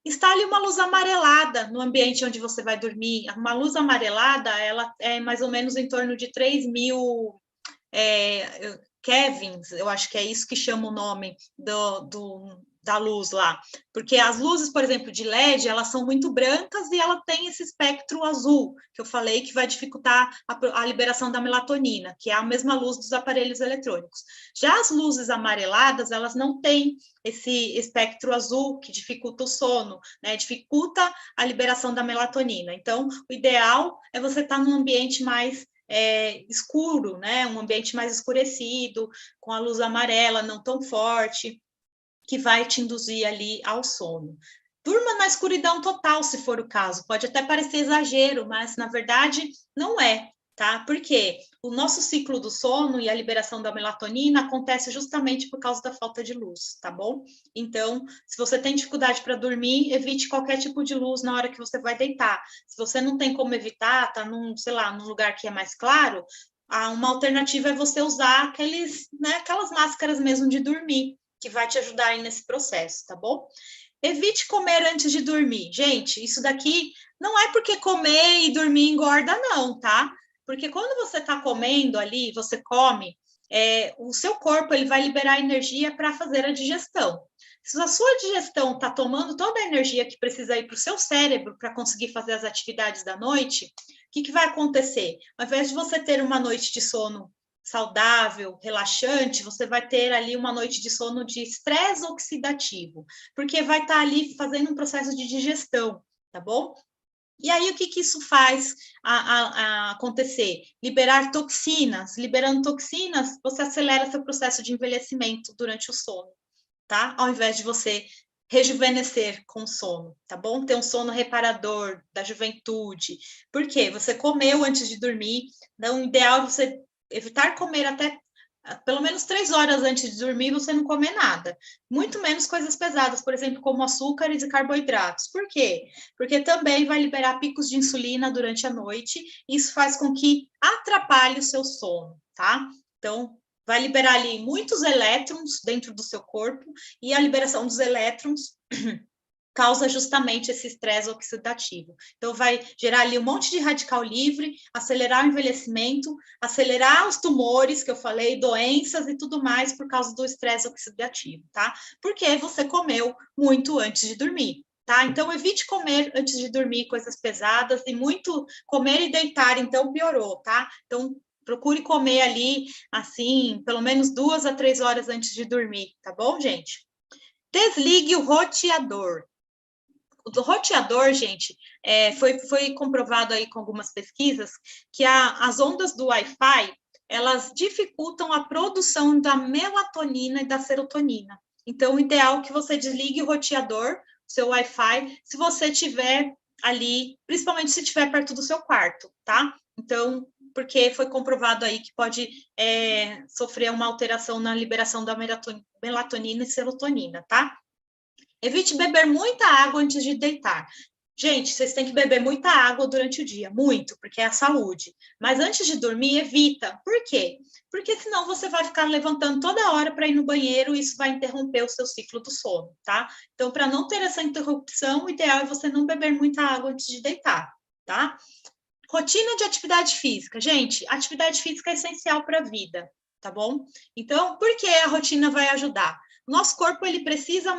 S2: Instale uma luz amarelada no ambiente onde você vai dormir. Uma luz amarelada, ela é mais ou menos em torno de 3.000 Kevins, eu acho que é isso que chama o nome da luz lá. Porque as luzes, por exemplo, de LED, elas são muito brancas e ela tem esse espectro azul, que eu falei que vai dificultar a liberação da melatonina, que é a mesma luz dos aparelhos eletrônicos. Já as luzes amareladas, elas não têm esse espectro azul que dificulta o sono, né? Dificulta a liberação da melatonina. Então, o ideal é você estar num ambiente mais escuro, né? Um ambiente mais escurecido, com a luz amarela não tão forte, que vai te induzir ali ao sono. Durma na escuridão total, se for o caso. Pode até parecer exagero, mas na verdade não é, tá? Porque o nosso ciclo do sono e a liberação da melatonina acontece justamente por causa da falta de luz, tá bom? Então, se você tem dificuldade para dormir, evite qualquer tipo de luz na hora que você vai deitar. Se você não tem como evitar, tá sei lá, num lugar que é mais claro, uma alternativa é você usar aquelas máscaras mesmo de dormir, que vai te ajudar aí nesse processo, tá bom? Evite comer antes de dormir. Gente, isso daqui não é porque comer e dormir engorda, não, tá? Porque quando você está comendo ali, você come, o seu corpo ele vai liberar energia para fazer a digestão. Se a sua digestão está tomando toda a energia que precisa ir para o seu cérebro para conseguir fazer as atividades da noite, o que vai acontecer? Ao invés de você ter uma noite de sono saudável, relaxante, você vai ter ali uma noite de sono de estresse oxidativo, porque vai estar ali fazendo um processo de digestão, tá bom? E aí, o que isso faz a acontecer? Liberar toxinas. Liberando toxinas, você acelera seu processo de envelhecimento durante o sono, tá? Ao invés de você rejuvenescer com sono, tá bom? Ter um sono reparador da juventude. Por quê? Você comeu antes de dormir, então o ideal é você evitar comer até pelo menos 3 horas antes de dormir, você não comer nada. Muito menos coisas pesadas, por exemplo, como açúcares e carboidratos. Por quê? Porque também vai liberar picos de insulina durante a noite, e isso faz com que atrapalhe o seu sono, tá? Então, vai liberar ali muitos elétrons dentro do seu corpo, e a liberação dos elétrons causa justamente esse estresse oxidativo. Então, vai gerar ali um monte de radical livre, acelerar o envelhecimento, acelerar os tumores, que eu falei, doenças e tudo mais por causa do estresse oxidativo, tá? Porque você comeu muito antes de dormir. Tá? Então, evite comer antes de dormir coisas pesadas, e muito comer e deitar, então piorou, tá? Então, procure comer ali, assim, pelo menos 2 a 3 horas antes de dormir, tá bom, gente? Desligue o roteador. O roteador, gente, foi comprovado aí com algumas pesquisas que as ondas do Wi-Fi, elas dificultam a produção da melatonina e da serotonina. Então, o ideal é que você desligue o roteador, seu Wi-Fi, se você tiver ali, principalmente se estiver perto do seu quarto, tá? Então, porque foi comprovado aí que pode sofrer uma alteração na liberação da melatonina e serotonina, tá? Evite beber muita água antes de deitar. Gente, vocês têm que beber muita água durante o dia, muito, porque é a saúde. Mas antes de dormir, evita. Por quê? Porque senão você vai ficar levantando toda hora para ir no banheiro e isso vai interromper o seu ciclo do sono, tá? Então, para não ter essa interrupção, o ideal é você não beber muita água antes de deitar, tá? Rotina de atividade física. Gente, atividade física é essencial para a vida, tá bom? Então, por que a rotina vai ajudar? Nosso corpo, ele precisa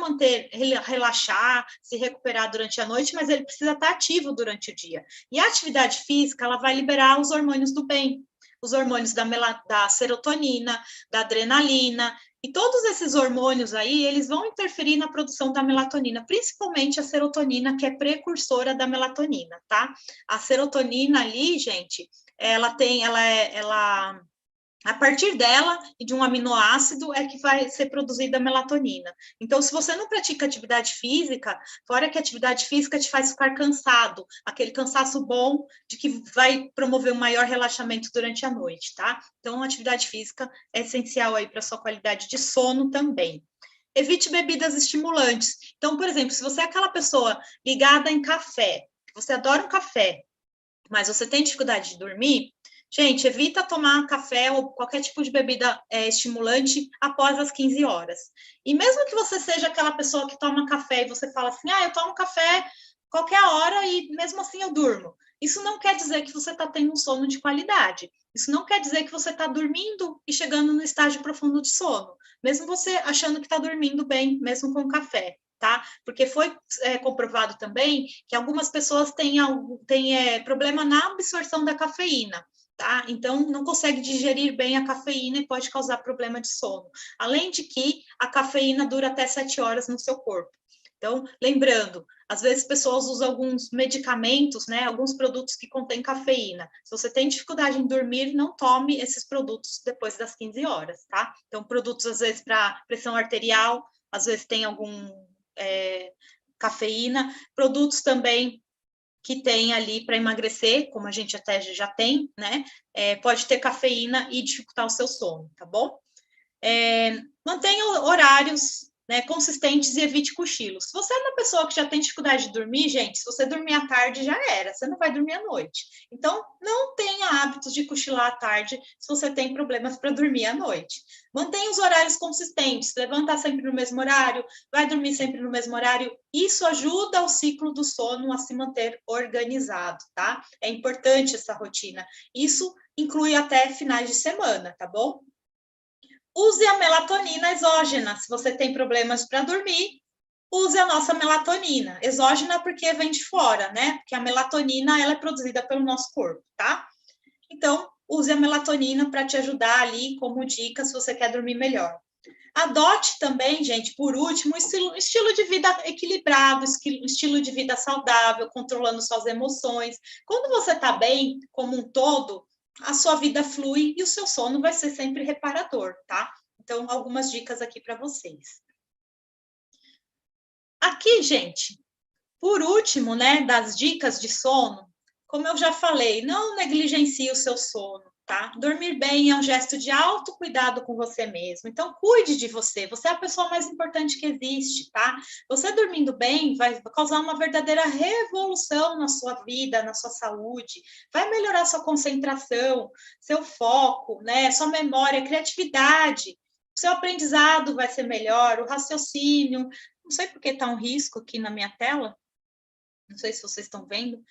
S2: relaxar, se recuperar durante a noite, mas ele precisa estar ativo durante o dia. E a atividade física, ela vai liberar os hormônios do bem, os hormônios da serotonina, da adrenalina, e todos esses hormônios aí, eles vão interferir na produção da melatonina, principalmente a serotonina, que é precursora da melatonina, tá? A serotonina ali, gente, a partir dela e de um aminoácido é que vai ser produzida a melatonina. Então, se você não pratica atividade física, fora que a atividade física te faz ficar cansado, aquele cansaço bom de que vai promover um maior relaxamento durante a noite, tá? Então, a atividade física é essencial aí para sua qualidade de sono também. Evite bebidas estimulantes. Então, por exemplo, se você é aquela pessoa ligada em café, você adora um café, mas você tem dificuldade de dormir, Gente, evita tomar café ou qualquer tipo de bebida estimulante após as 15 horas. E mesmo que você seja aquela pessoa que toma café e você fala assim, eu tomo café qualquer hora e mesmo assim eu durmo. Isso não quer dizer que você está tendo um sono de qualidade. Isso não quer dizer que você está dormindo e chegando no estágio profundo de sono. Mesmo você achando que está dormindo bem, mesmo com café. Tá? Porque foi comprovado também que algumas pessoas têm problema na absorção da cafeína. Tá? Então, não consegue digerir bem a cafeína e pode causar problema de sono. Além de que a cafeína dura até 7 horas no seu corpo. Então, lembrando, às vezes pessoas usam alguns medicamentos, né, alguns produtos que contêm cafeína. Se você tem dificuldade em dormir, não tome esses produtos depois das 15 horas, tá? Então, produtos, às vezes, para pressão arterial, às vezes tem algum cafeína. Produtos também que tem ali para emagrecer, como a gente até já tem, né? Pode ter cafeína e dificultar o seu sono, tá bom? Mantenha horários, né, consistentes e evite cochilos. Se você é uma pessoa que já tem dificuldade de dormir, gente, se você dormir à tarde, já era, você não vai dormir à noite. Então, não tenha hábitos de cochilar à tarde se você tem problemas para dormir à noite. Mantenha os horários consistentes, levantar sempre no mesmo horário, vai dormir sempre no mesmo horário. Isso ajuda o ciclo do sono a se manter organizado, tá? É importante essa rotina. Isso inclui até finais de semana, tá bom? Use a melatonina exógena. Se você tem problemas para dormir, use a nossa melatonina. Exógena porque vem de fora, né? Porque a melatonina ela é produzida pelo nosso corpo, tá? Então, use a melatonina para te ajudar ali como dica se você quer dormir melhor. Adote também, gente, por último, estilo de vida equilibrado, estilo de vida saudável, controlando suas emoções. Quando você está bem, como um todo, a sua vida flui e o seu sono vai ser sempre reparador, tá? Então, algumas dicas aqui para vocês. Aqui, gente, por último, né, das dicas de sono, como eu já falei, não negligencie o seu sono, tá? Dormir bem é um gesto de autocuidado com você mesmo. Então, cuide de você. Você é a pessoa mais importante que existe, tá? Você dormindo bem vai causar uma verdadeira revolução na sua vida, na sua saúde. Vai melhorar sua concentração, seu foco, né? Sua memória, criatividade. Seu aprendizado vai ser melhor, o raciocínio. Não sei porque está um risco aqui na minha tela. Não sei se vocês estão vendo,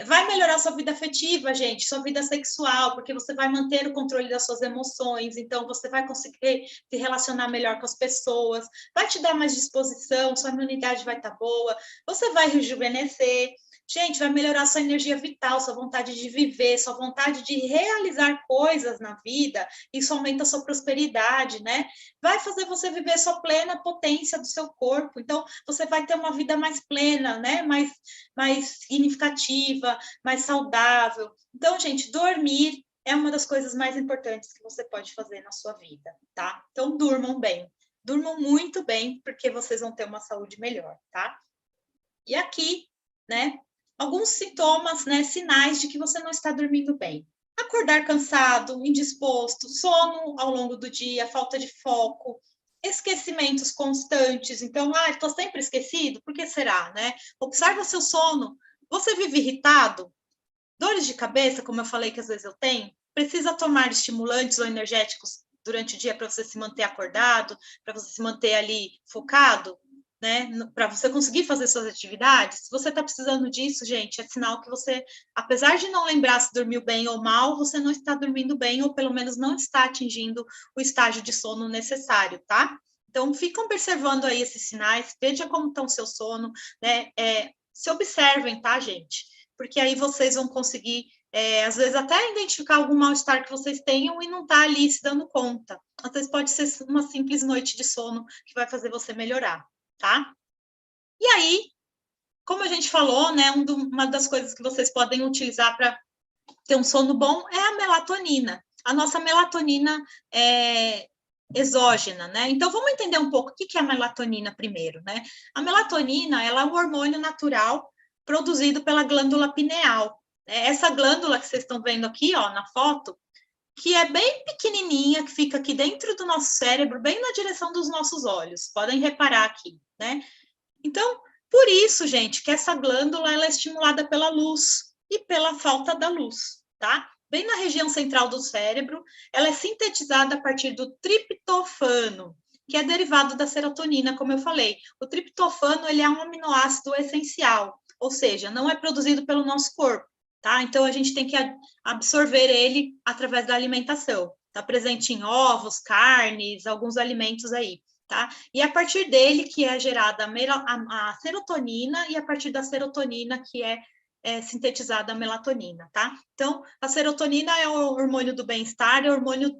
S2: vai melhorar sua vida afetiva, gente, sua vida sexual, porque você vai manter o controle das suas emoções, então você vai conseguir se relacionar melhor com as pessoas, vai te dar mais disposição, sua imunidade vai estar boa, você vai rejuvenescer, gente, vai melhorar sua energia vital, sua vontade de viver, sua vontade de realizar coisas na vida, isso aumenta a sua prosperidade, né? Vai fazer você viver sua plena potência do seu corpo, então você vai ter uma vida mais plena, né? Mais significativa, mais saudável. Então, gente, dormir é uma das coisas mais importantes que você pode fazer na sua vida, tá? Então, durmam bem. Durmam muito bem, porque vocês vão ter uma saúde melhor, tá? E aqui, né, alguns sintomas, né, sinais de que você não está dormindo bem. Acordar cansado, indisposto, sono ao longo do dia, falta de foco, esquecimentos constantes. Então, estou sempre esquecido, por que será, né? Observa seu sono. Você vive irritado? Dores de cabeça, como eu falei que às vezes eu tenho? Precisa tomar estimulantes ou energéticos durante o dia para você se manter acordado, para você se manter ali focado? Né, para você conseguir fazer suas atividades, se você está precisando disso, gente, é sinal que você, apesar de não lembrar se dormiu bem ou mal, você não está dormindo bem, ou pelo menos não está atingindo o estágio de sono necessário, tá? Então, fica observando aí esses sinais, veja como está o seu sono, né? Se observem, tá, gente? Porque aí vocês vão conseguir, às vezes, até identificar algum mal-estar que vocês tenham e não tá ali se dando conta. Às vezes pode ser uma simples noite de sono que vai fazer você melhorar, tá? E aí, como a gente falou, né, uma das coisas que vocês podem utilizar para ter um sono bom é a melatonina. A nossa melatonina é exógena, né? Então, vamos entender um pouco o que é a melatonina primeiro, né? A melatonina, ela é um hormônio natural produzido pela glândula pineal. Essa glândula que vocês estão vendo aqui, ó, na foto, que é bem pequenininha, que fica aqui dentro do nosso cérebro, bem na direção dos nossos olhos. Podem reparar aqui, né? Então, por isso, gente, que essa glândula ela é estimulada pela luz e pela falta da luz, tá? bem na região central do cérebro. Ela é sintetizada a partir do triptofano, que é derivado da serotonina, como eu falei. O triptofano, ele é um aminoácido essencial, ou seja, não é produzido pelo nosso corpo, tá? Então, a gente tem que absorver ele através da alimentação. Está presente em ovos, carnes, alguns alimentos aí, tá? E a partir dele que é gerada a serotonina, e a partir da serotonina que é sintetizada a melatonina, tá? Então, a serotonina é o hormônio do bem-estar, é o hormônio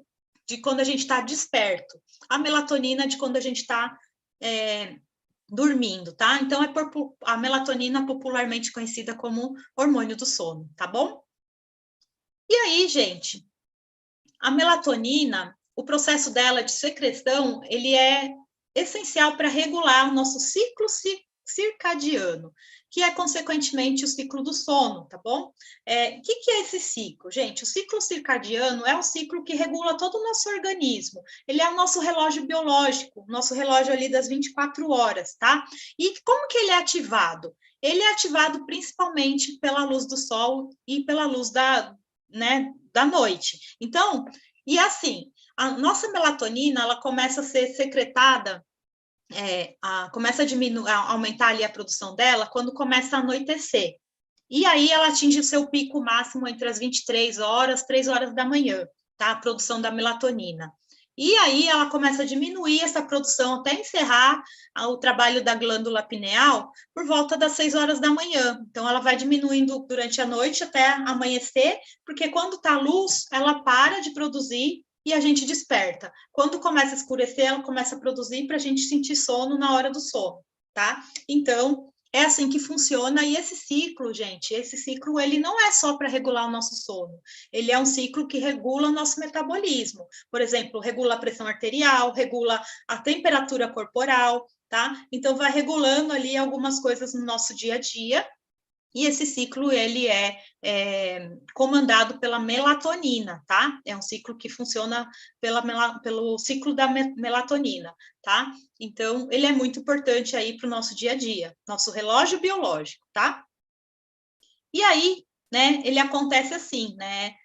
S2: de quando a gente está desperto. A melatonina de quando a gente está dormindo, tá? Então, a melatonina popularmente conhecida como hormônio do sono, tá bom? E aí, gente, a melatonina, o processo dela de secreção, ele é essencial para regular o nosso ciclo circadiano, que é, consequentemente, o ciclo do sono, tá bom? O que é esse ciclo, gente? O ciclo circadiano é um ciclo que regula todo o nosso organismo. Ele é o nosso relógio biológico, nosso relógio ali das 24 horas, tá? E como que ele é ativado? Ele é ativado principalmente pela luz do sol e pela luz da noite. Então, e assim, a nossa melatonina, ela começa a ser secretada, começa a aumentar ali a produção dela quando começa a anoitecer. E aí ela atinge o seu pico máximo entre as 23 horas, 3 horas da manhã, tá? A produção da melatonina. E aí ela começa a diminuir essa produção até encerrar o trabalho da glândula pineal por volta das 6 horas da manhã. Então, ela vai diminuindo durante a noite até amanhecer, porque quando está luz, ela para de produzir e a gente desperta. Quando começa a escurecer, ela começa a produzir para a gente sentir sono na hora do sono, tá? Então, é assim que funciona, e esse ciclo, gente, ele não é só para regular o nosso sono, ele é um ciclo que regula o nosso metabolismo. Por exemplo, regula a pressão arterial, regula a temperatura corporal, tá? Então, vai regulando ali algumas coisas no nosso dia a dia, e esse ciclo, ele é comandado pela melatonina, tá? É um ciclo que funciona pelo ciclo da melatonina, tá? Então, ele é muito importante aí para o nosso dia a dia, nosso relógio biológico, tá? E aí, né, ele acontece assim, né?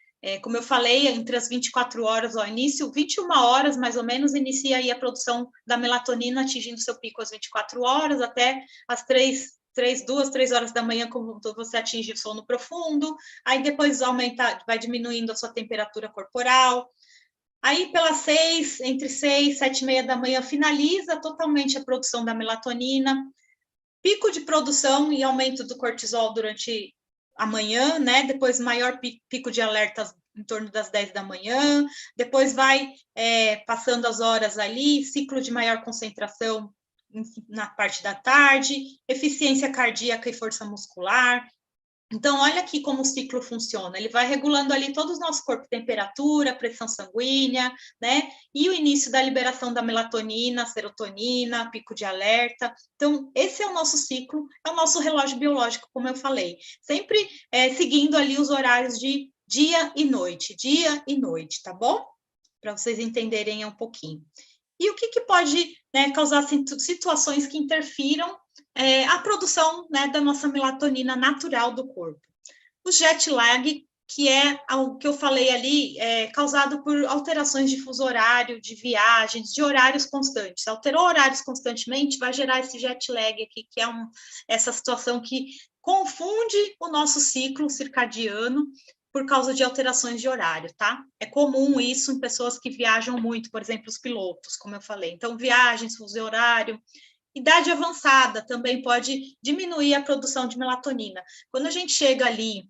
S2: Como eu falei, entre as 24 horas ao início, 21 horas, mais ou menos, inicia aí a produção da melatonina, atingindo seu pico às 24 horas, até as 2, 3 horas da manhã, quando você atinge o sono profundo, aí depois vai diminuindo a sua temperatura corporal, aí pelas 6, entre 6 e 7h30 da manhã, finaliza totalmente a produção da melatonina, pico de produção e aumento do cortisol durante a manhã, né? Depois maior pico de alertas em torno das 10 da manhã, depois vai passando as horas ali, ciclo de maior concentração na parte da tarde, eficiência cardíaca e força muscular. Então, olha aqui como o ciclo funciona. Ele vai regulando ali todo o nosso corpo, temperatura, pressão sanguínea, né? E o início da liberação da melatonina, serotonina, pico de alerta. Então, esse é o nosso ciclo, é o nosso relógio biológico, como eu falei. Sempre seguindo ali os horários de dia e noite, tá bom? Para vocês entenderem um pouquinho. E o que pode, né, causar situações que interfiram a produção, né, da nossa melatonina natural do corpo? O jet lag, que é o que eu falei ali, causado por alterações de fuso horário, de viagens, de horários constantes. Alterou horários constantemente, vai gerar esse jet lag aqui, que é essa situação que confunde o nosso ciclo circadiano por causa de alterações de horário, tá? É comum isso em pessoas que viajam muito, por exemplo, os pilotos, como eu falei. Então, viagens, fuso horário. Idade avançada também pode diminuir a produção de melatonina. Quando a gente chega ali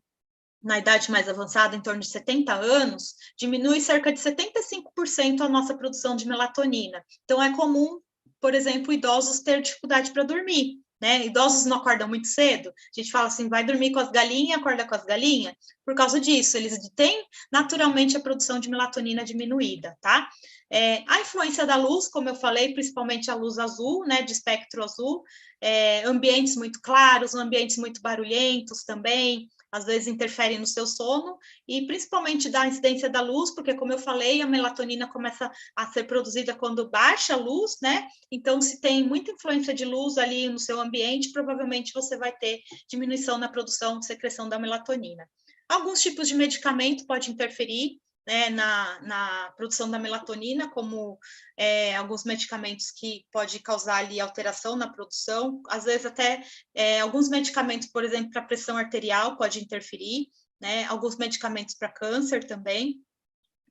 S2: na idade mais avançada, em torno de 70 anos, diminui cerca de 75% a nossa produção de melatonina. Então, é comum, por exemplo, idosos ter dificuldade para dormir, né? Idosos não acordam muito cedo. A gente fala assim, vai dormir com as galinhas, acorda com as galinhas. Por causa disso, eles têm naturalmente a produção de melatonina diminuída, tá? A influência da luz, como eu falei, principalmente a luz azul, né, de espectro azul, ambientes muito claros, ambientes muito barulhentos também, às vezes interferem no seu sono, e principalmente da incidência da luz, porque, como eu falei, a melatonina começa a ser produzida quando baixa a luz, né? Então, se tem muita influência de luz ali no seu ambiente, provavelmente você vai ter diminuição na produção, secreção da melatonina. Alguns tipos de medicamento podem interferir, né, na produção da melatonina, como alguns medicamentos que podem causar ali alteração na produção, às vezes até alguns medicamentos, por exemplo, para pressão arterial pode interferir, né, alguns medicamentos para câncer também.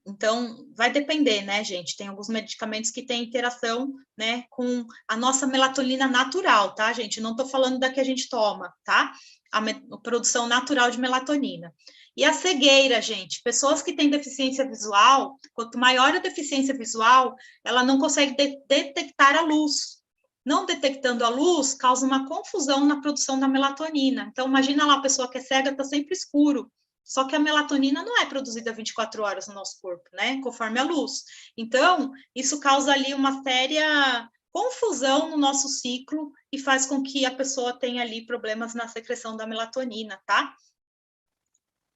S2: Então, vai depender, né, gente? Tem alguns medicamentos que têm interação, né, com a nossa melatonina natural, tá, gente? Não estou falando da que a gente toma, tá? A produção natural de melatonina. E a cegueira, gente, pessoas que têm deficiência visual, quanto maior a deficiência visual, ela não consegue detectar a luz. Não detectando a luz, causa uma confusão na produção da melatonina. Então, imagina lá a pessoa que é cega, está sempre escuro. Só que a melatonina não é produzida 24 horas no nosso corpo, né? Conforme a luz. Então, isso causa ali uma séria confusão no nosso ciclo e faz com que a pessoa tenha ali problemas na secreção da melatonina, tá?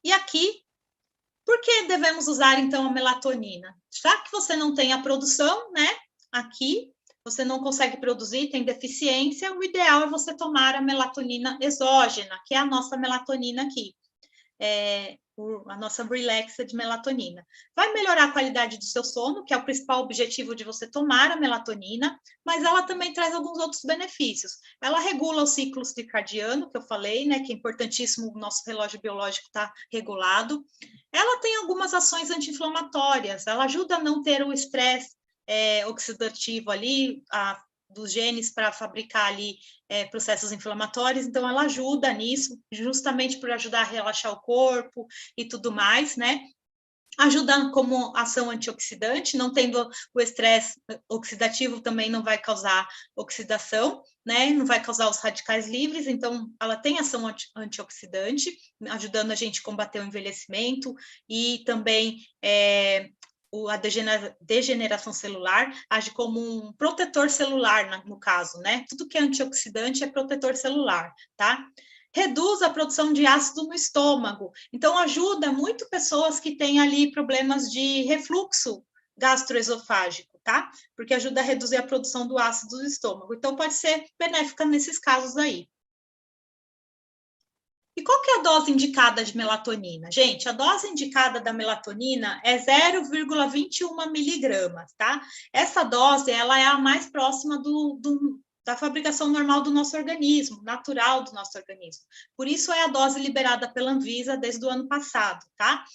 S2: E aqui, por que devemos usar, então, a melatonina? Já que você não tem a produção, né? Aqui, você não consegue produzir, tem deficiência, o ideal é você tomar a melatonina exógena, que é a nossa melatonina aqui. A nossa relaxa de melatonina. Vai melhorar a qualidade do seu sono, que é o principal objetivo de você tomar a melatonina, mas ela também traz alguns outros benefícios. Ela regula o ciclo circadiano, que eu falei, né, que é importantíssimo, o nosso relógio biológico está regulado. Ela tem algumas ações anti-inflamatórias, ela ajuda a não ter o estresse oxidativo ali, dos genes para fabricar ali processos inflamatórios, então ela ajuda nisso, justamente por ajudar a relaxar o corpo e tudo mais, né? Ajuda como ação antioxidante, não tendo o estresse oxidativo também não vai causar oxidação, né? Não vai causar os radicais livres, então ela tem ação antioxidante, ajudando a gente a combater o envelhecimento e também a degeneração celular, age como um protetor celular, no caso, né? Tudo que é antioxidante é protetor celular, tá? Reduz a produção de ácido no estômago. Então, ajuda muito pessoas que têm ali problemas de refluxo gastroesofágico, tá? Porque ajuda a reduzir a produção do ácido do estômago. Então, pode ser benéfica nesses casos aí. E qual que é a dose indicada de melatonina? Gente, a dose indicada da melatonina é 0,21 miligramas, tá? Essa dose, ela é a mais próxima da fabricação normal do nosso organismo, natural do nosso organismo. Por isso é a dose liberada pela Anvisa desde o ano passado, tá?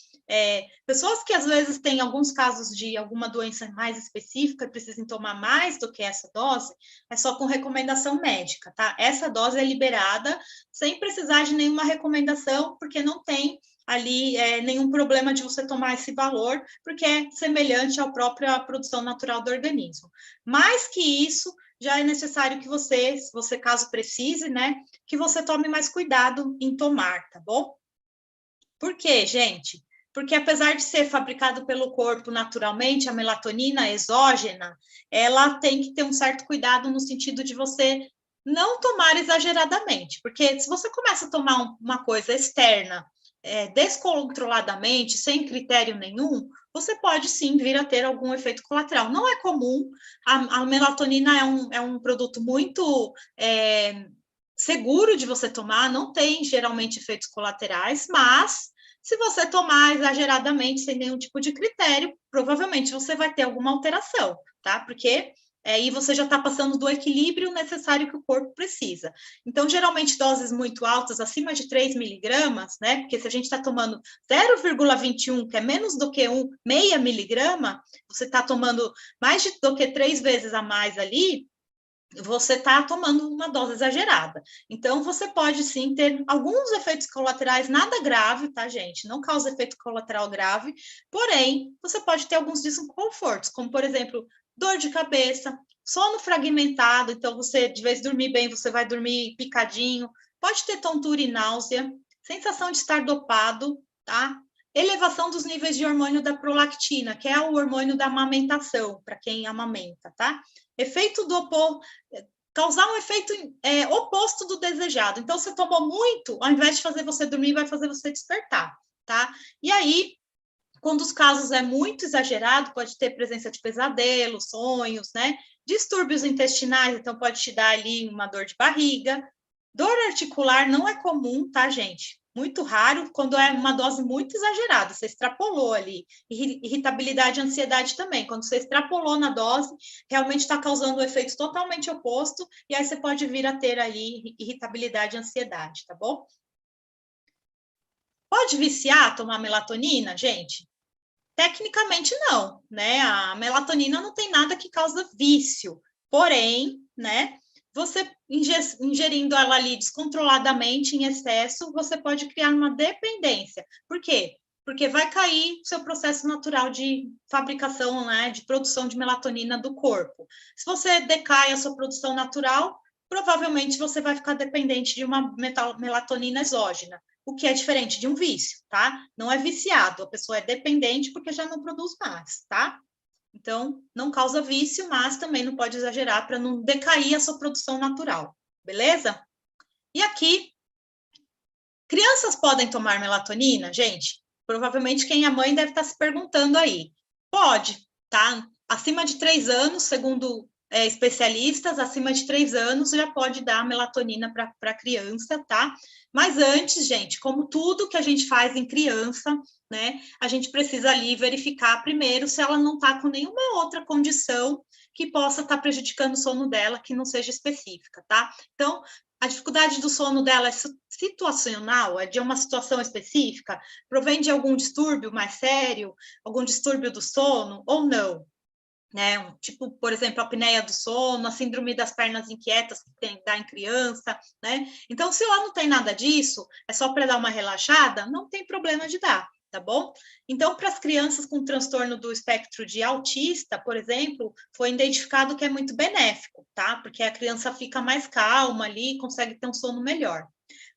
S2: Pessoas que às vezes têm alguns casos de alguma doença mais específica e precisam tomar mais do que essa dose, é só com recomendação médica, tá? Essa dose é liberada sem precisar de nenhuma recomendação, porque não tem ali nenhum problema de você tomar esse valor, porque é semelhante à própria produção natural do organismo. Mais que isso, já é necessário que você, se você caso precise, né, que você tome mais cuidado em tomar, tá bom? Por quê, gente? Porque apesar de ser fabricado pelo corpo naturalmente, a melatonina exógena, ela tem que ter um certo cuidado no sentido de você não tomar exageradamente, porque se você começa a tomar uma coisa externa descontroladamente, sem critério nenhum, você pode sim vir a ter algum efeito colateral. Não é comum, a melatonina é um produto muito seguro de você tomar, não tem geralmente efeitos colaterais, mas se você tomar exageradamente, sem nenhum tipo de critério, provavelmente você vai ter alguma alteração, tá? Porque aí você já está passando do equilíbrio necessário que o corpo precisa. Então, geralmente, doses muito altas, acima de 3 miligramas, né? Porque se a gente está tomando 0,21, que é menos do que meia miligrama, você está tomando mais do que 3 vezes a mais ali, você está tomando uma dose exagerada. Então, você pode sim ter alguns efeitos colaterais, nada grave, tá, gente? Não causa efeito colateral grave, porém, você pode ter alguns desconfortos, como, por exemplo, dor de cabeça, sono fragmentado, então você, de vez de dormir bem, você vai dormir picadinho, pode ter tontura e náusea, sensação de estar dopado, tá? Elevação dos níveis de hormônio da prolactina, que é o hormônio da amamentação, para quem amamenta, tá? Efeito do causar um efeito oposto do desejado. Então, você tomou muito, ao invés de fazer você dormir, vai fazer você despertar, tá? E aí, quando os casos é muito exagerado, pode ter presença de pesadelos, sonhos, né? Distúrbios intestinais, então pode te dar ali uma dor de barriga. Dor articular não é comum, tá, gente? Muito raro quando é uma dose muito exagerada, você extrapolou ali. Irritabilidade e ansiedade também. Quando você extrapolou na dose, realmente está causando um efeito totalmente oposto, e aí você pode vir a ter ali irritabilidade e ansiedade, tá bom? Pode viciar tomar melatonina, gente? Tecnicamente não, né? A melatonina não tem nada que causa vício. Porém, né? Você ingerindo ela ali descontroladamente, em excesso, você pode criar uma dependência. Por quê? Porque vai cair o seu processo natural de fabricação, né, de produção de melatonina do corpo. Se você decai a sua produção natural, provavelmente você vai ficar dependente de uma melatonina exógena, o que é diferente de um vício, tá? Não é viciado, a pessoa é dependente porque já não produz mais, tá? Então, não causa vício, mas também não pode exagerar para não decair a sua produção natural, beleza? E aqui, crianças podem tomar melatonina, gente? Provavelmente quem é mãe deve estar se perguntando aí. Pode, tá? Acima de 3 anos, segundo especialistas, acima de 3 anos já pode dar melatonina para a criança, tá? Mas antes, gente, como tudo que a gente faz em criança, né, a gente precisa ali verificar primeiro se ela não está com nenhuma outra condição que possa estar prejudicando o sono dela, que não seja específica, tá? Então, a dificuldade do sono dela é situacional, é de uma situação específica, provém de algum distúrbio mais sério, algum distúrbio do sono, ou não, né? Tipo, por exemplo, a apneia do sono, a síndrome das pernas inquietas que tem, dá em criança, né? Então, se ela não tem nada disso, é só para dar uma relaxada, não tem problema de dar, tá bom? Então, para as crianças com transtorno do espectro de autista, por exemplo, foi identificado que é muito benéfico, tá? Porque a criança fica mais calma ali, consegue ter um sono melhor.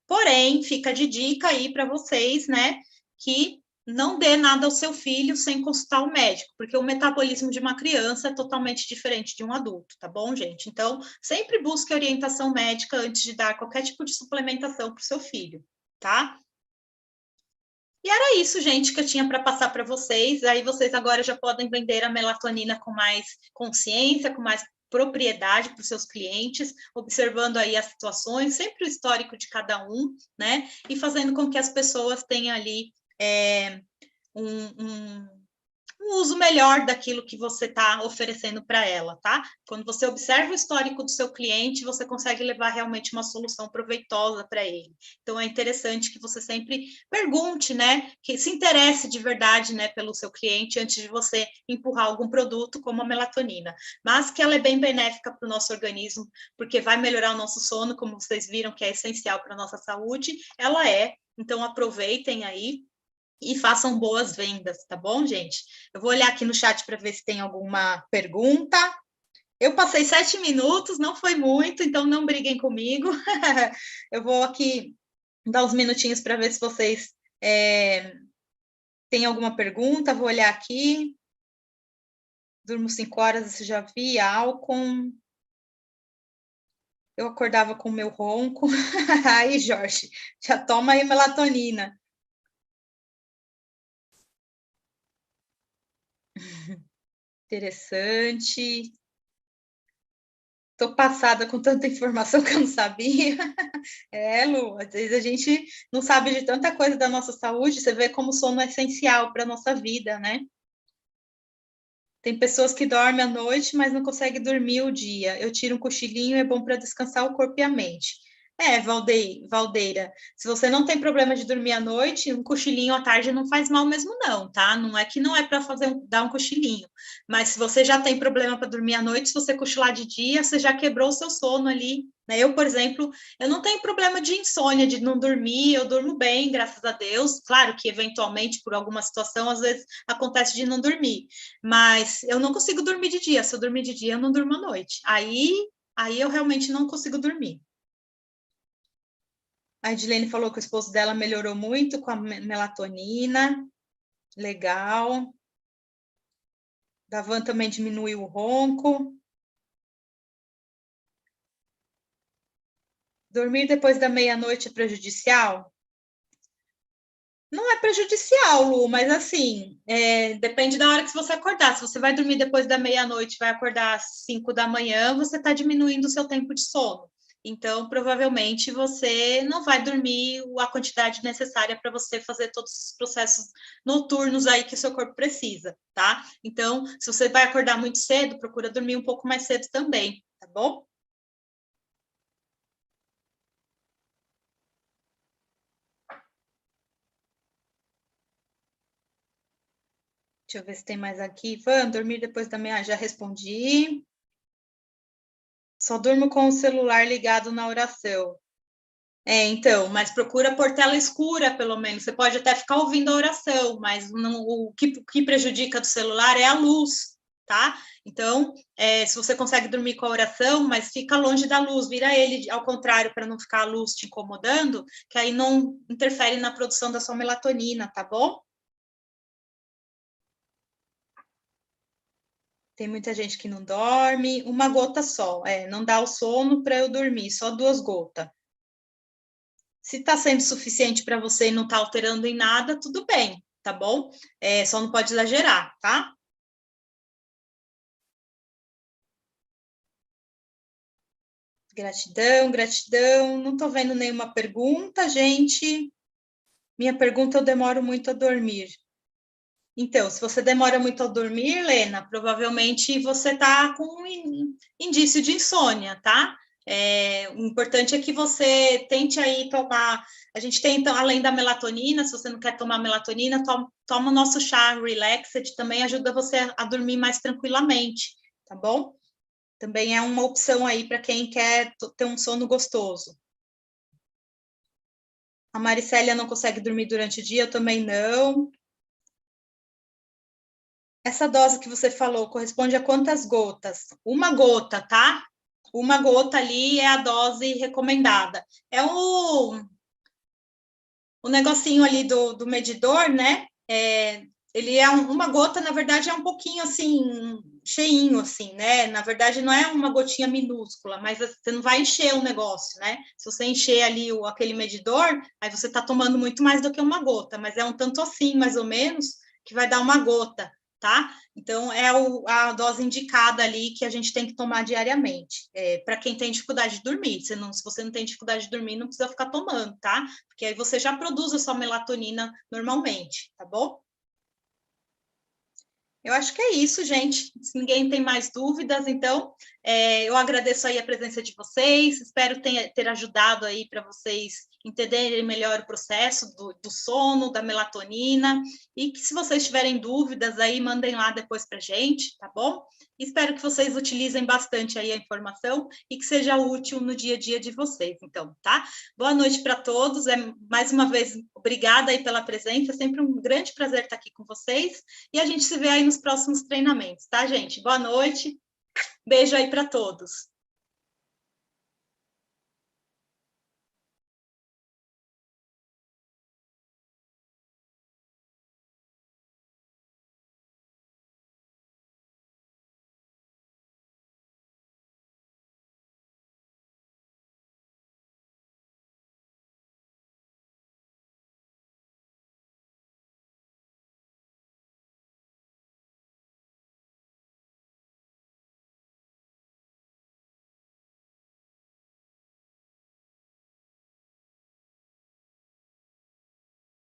S2: Porém, fica de dica aí para vocês, né, que não dê nada ao seu filho sem consultar o médico, porque o metabolismo de uma criança é totalmente diferente de um adulto, tá bom, gente? Então, sempre busque orientação médica antes de dar qualquer tipo de suplementação para o seu filho, tá? E era isso, gente, que eu tinha para passar para vocês. Aí vocês agora já podem vender a melatonina com mais consciência, com mais propriedade para os seus clientes, observando aí as situações, sempre o histórico de cada um, né? E fazendo com que as pessoas tenham ali um um uso melhor daquilo que você está oferecendo para ela, tá? Quando você observa o histórico do seu cliente, você consegue levar realmente uma solução proveitosa para ele. Então, é interessante que você sempre pergunte, né? Que se interesse de verdade, né, pelo seu cliente antes de você empurrar algum produto como a melatonina. Mas que ela é bem benéfica para o nosso organismo, porque vai melhorar o nosso sono, como vocês viram que é essencial para a nossa saúde, ela é. Então, aproveitem aí e façam boas vendas, tá bom, gente? Eu vou olhar aqui no chat para ver se tem alguma pergunta. Eu passei 7 minutos, não foi muito, então não briguem comigo. Eu vou aqui dar uns minutinhos para ver se vocês têm alguma pergunta. Vou olhar aqui. Durmo 5 horas, já vi, álcool. Eu acordava com o meu ronco. Aí, Jorge, já toma aí melatonina. Interessante. Estou passada com tanta informação que eu não sabia. Lu, às vezes a gente não sabe de tanta coisa da nossa saúde, você vê como o sono é essencial para a nossa vida, né? Tem pessoas que dormem à noite, mas não conseguem dormir o dia. Eu tiro um cochilinho, é bom para descansar o corpo e a mente. Valdeira, se você não tem problema de dormir à noite, um cochilinho à tarde não faz mal mesmo não, tá? Não é que não é para dar um cochilinho, mas se você já tem problema para dormir à noite, se você cochilar de dia, você já quebrou o seu sono ali, né? Eu, por exemplo, eu não tenho problema de insônia, de não dormir, eu durmo bem, graças a Deus. Claro que eventualmente por alguma situação, às vezes acontece de não dormir, mas eu não consigo dormir de dia. Se eu dormir de dia, eu não durmo à noite. Aí eu realmente não consigo dormir. A Edilene falou que o esposo dela melhorou muito com a melatonina. Legal. Davan também diminuiu o ronco. Dormir depois da meia-noite é prejudicial? Não é prejudicial, Lu, mas assim, depende da hora que você acordar. Se você vai dormir depois da meia-noite, vai acordar às 5 da manhã, você está diminuindo o seu tempo de sono. então provavelmente você não vai dormir a quantidade necessária para você fazer todos os processos noturnos aí que o seu corpo precisa, tá? Então, se você vai acordar muito cedo, procura dormir um pouco mais cedo também, tá bom? Deixa eu ver se tem mais aqui. Ivan, dormir depois da meia, já respondi. Só durmo com o celular ligado na oração. Então, mas procura por tela escura, pelo menos. Você pode até ficar ouvindo a oração, mas não, o que prejudica do celular é a luz, tá? Então, se você consegue dormir com a oração, mas fica longe da luz, vira ele ao contrário, para não ficar a luz te incomodando, que aí não interfere na produção da sua melatonina, tá bom? Tem muita gente que não dorme, uma gota só, não dá o sono para eu dormir, só 2 gotas. Se está sendo suficiente para você e não está alterando em nada, tudo bem, tá bom? Só não pode exagerar, tá? Gratidão, gratidão. Não estou vendo nenhuma pergunta, gente. Minha pergunta, eu demoro muito a dormir. Então, se você demora muito a dormir, Lena, provavelmente você está com um indício de insônia, tá? O importante é que você tente aí tomar. A gente tem, então, além da melatonina, se você não quer tomar melatonina, toma o nosso chá Relaxed, também ajuda você a dormir mais tranquilamente, tá bom? Também é uma opção aí para quem quer ter um sono gostoso. A Maricélia não consegue dormir durante o dia, eu também não. Essa dose que você falou corresponde a quantas gotas? 1 gota, tá? 1 gota ali é a dose recomendada. É o negocinho ali do medidor, né? Ele é 1 gota, na verdade, é um pouquinho assim, cheinho, assim, né? Na verdade, não é uma gotinha minúscula, mas você não vai encher o negócio, né? Se você encher ali aquele medidor, aí você tá tomando muito mais do que 1 gota, mas é um tanto assim, mais ou menos, que vai dar 1 gota, tá? Então, é a dose indicada ali que a gente tem que tomar diariamente. Para quem tem dificuldade de dormir. Se você não tem dificuldade de dormir, não precisa ficar tomando, tá? Porque aí você já produz a sua melatonina normalmente, tá bom? Eu acho que é isso, gente. Se ninguém tem mais dúvidas, então eu agradeço aí a presença de vocês. Espero ter ajudado aí para vocês entenderem melhor o processo do sono, da melatonina. E que se vocês tiverem dúvidas aí, mandem lá depois para a gente, tá bom? Espero que vocês utilizem bastante aí a informação e que seja útil no dia a dia de vocês, então, tá? Boa noite para todos. Mais uma vez, obrigada aí pela presença. É sempre um grande prazer estar aqui com vocês. E a gente se vê aí nos próximos treinamentos, tá, gente? Boa noite. Beijo aí para todos.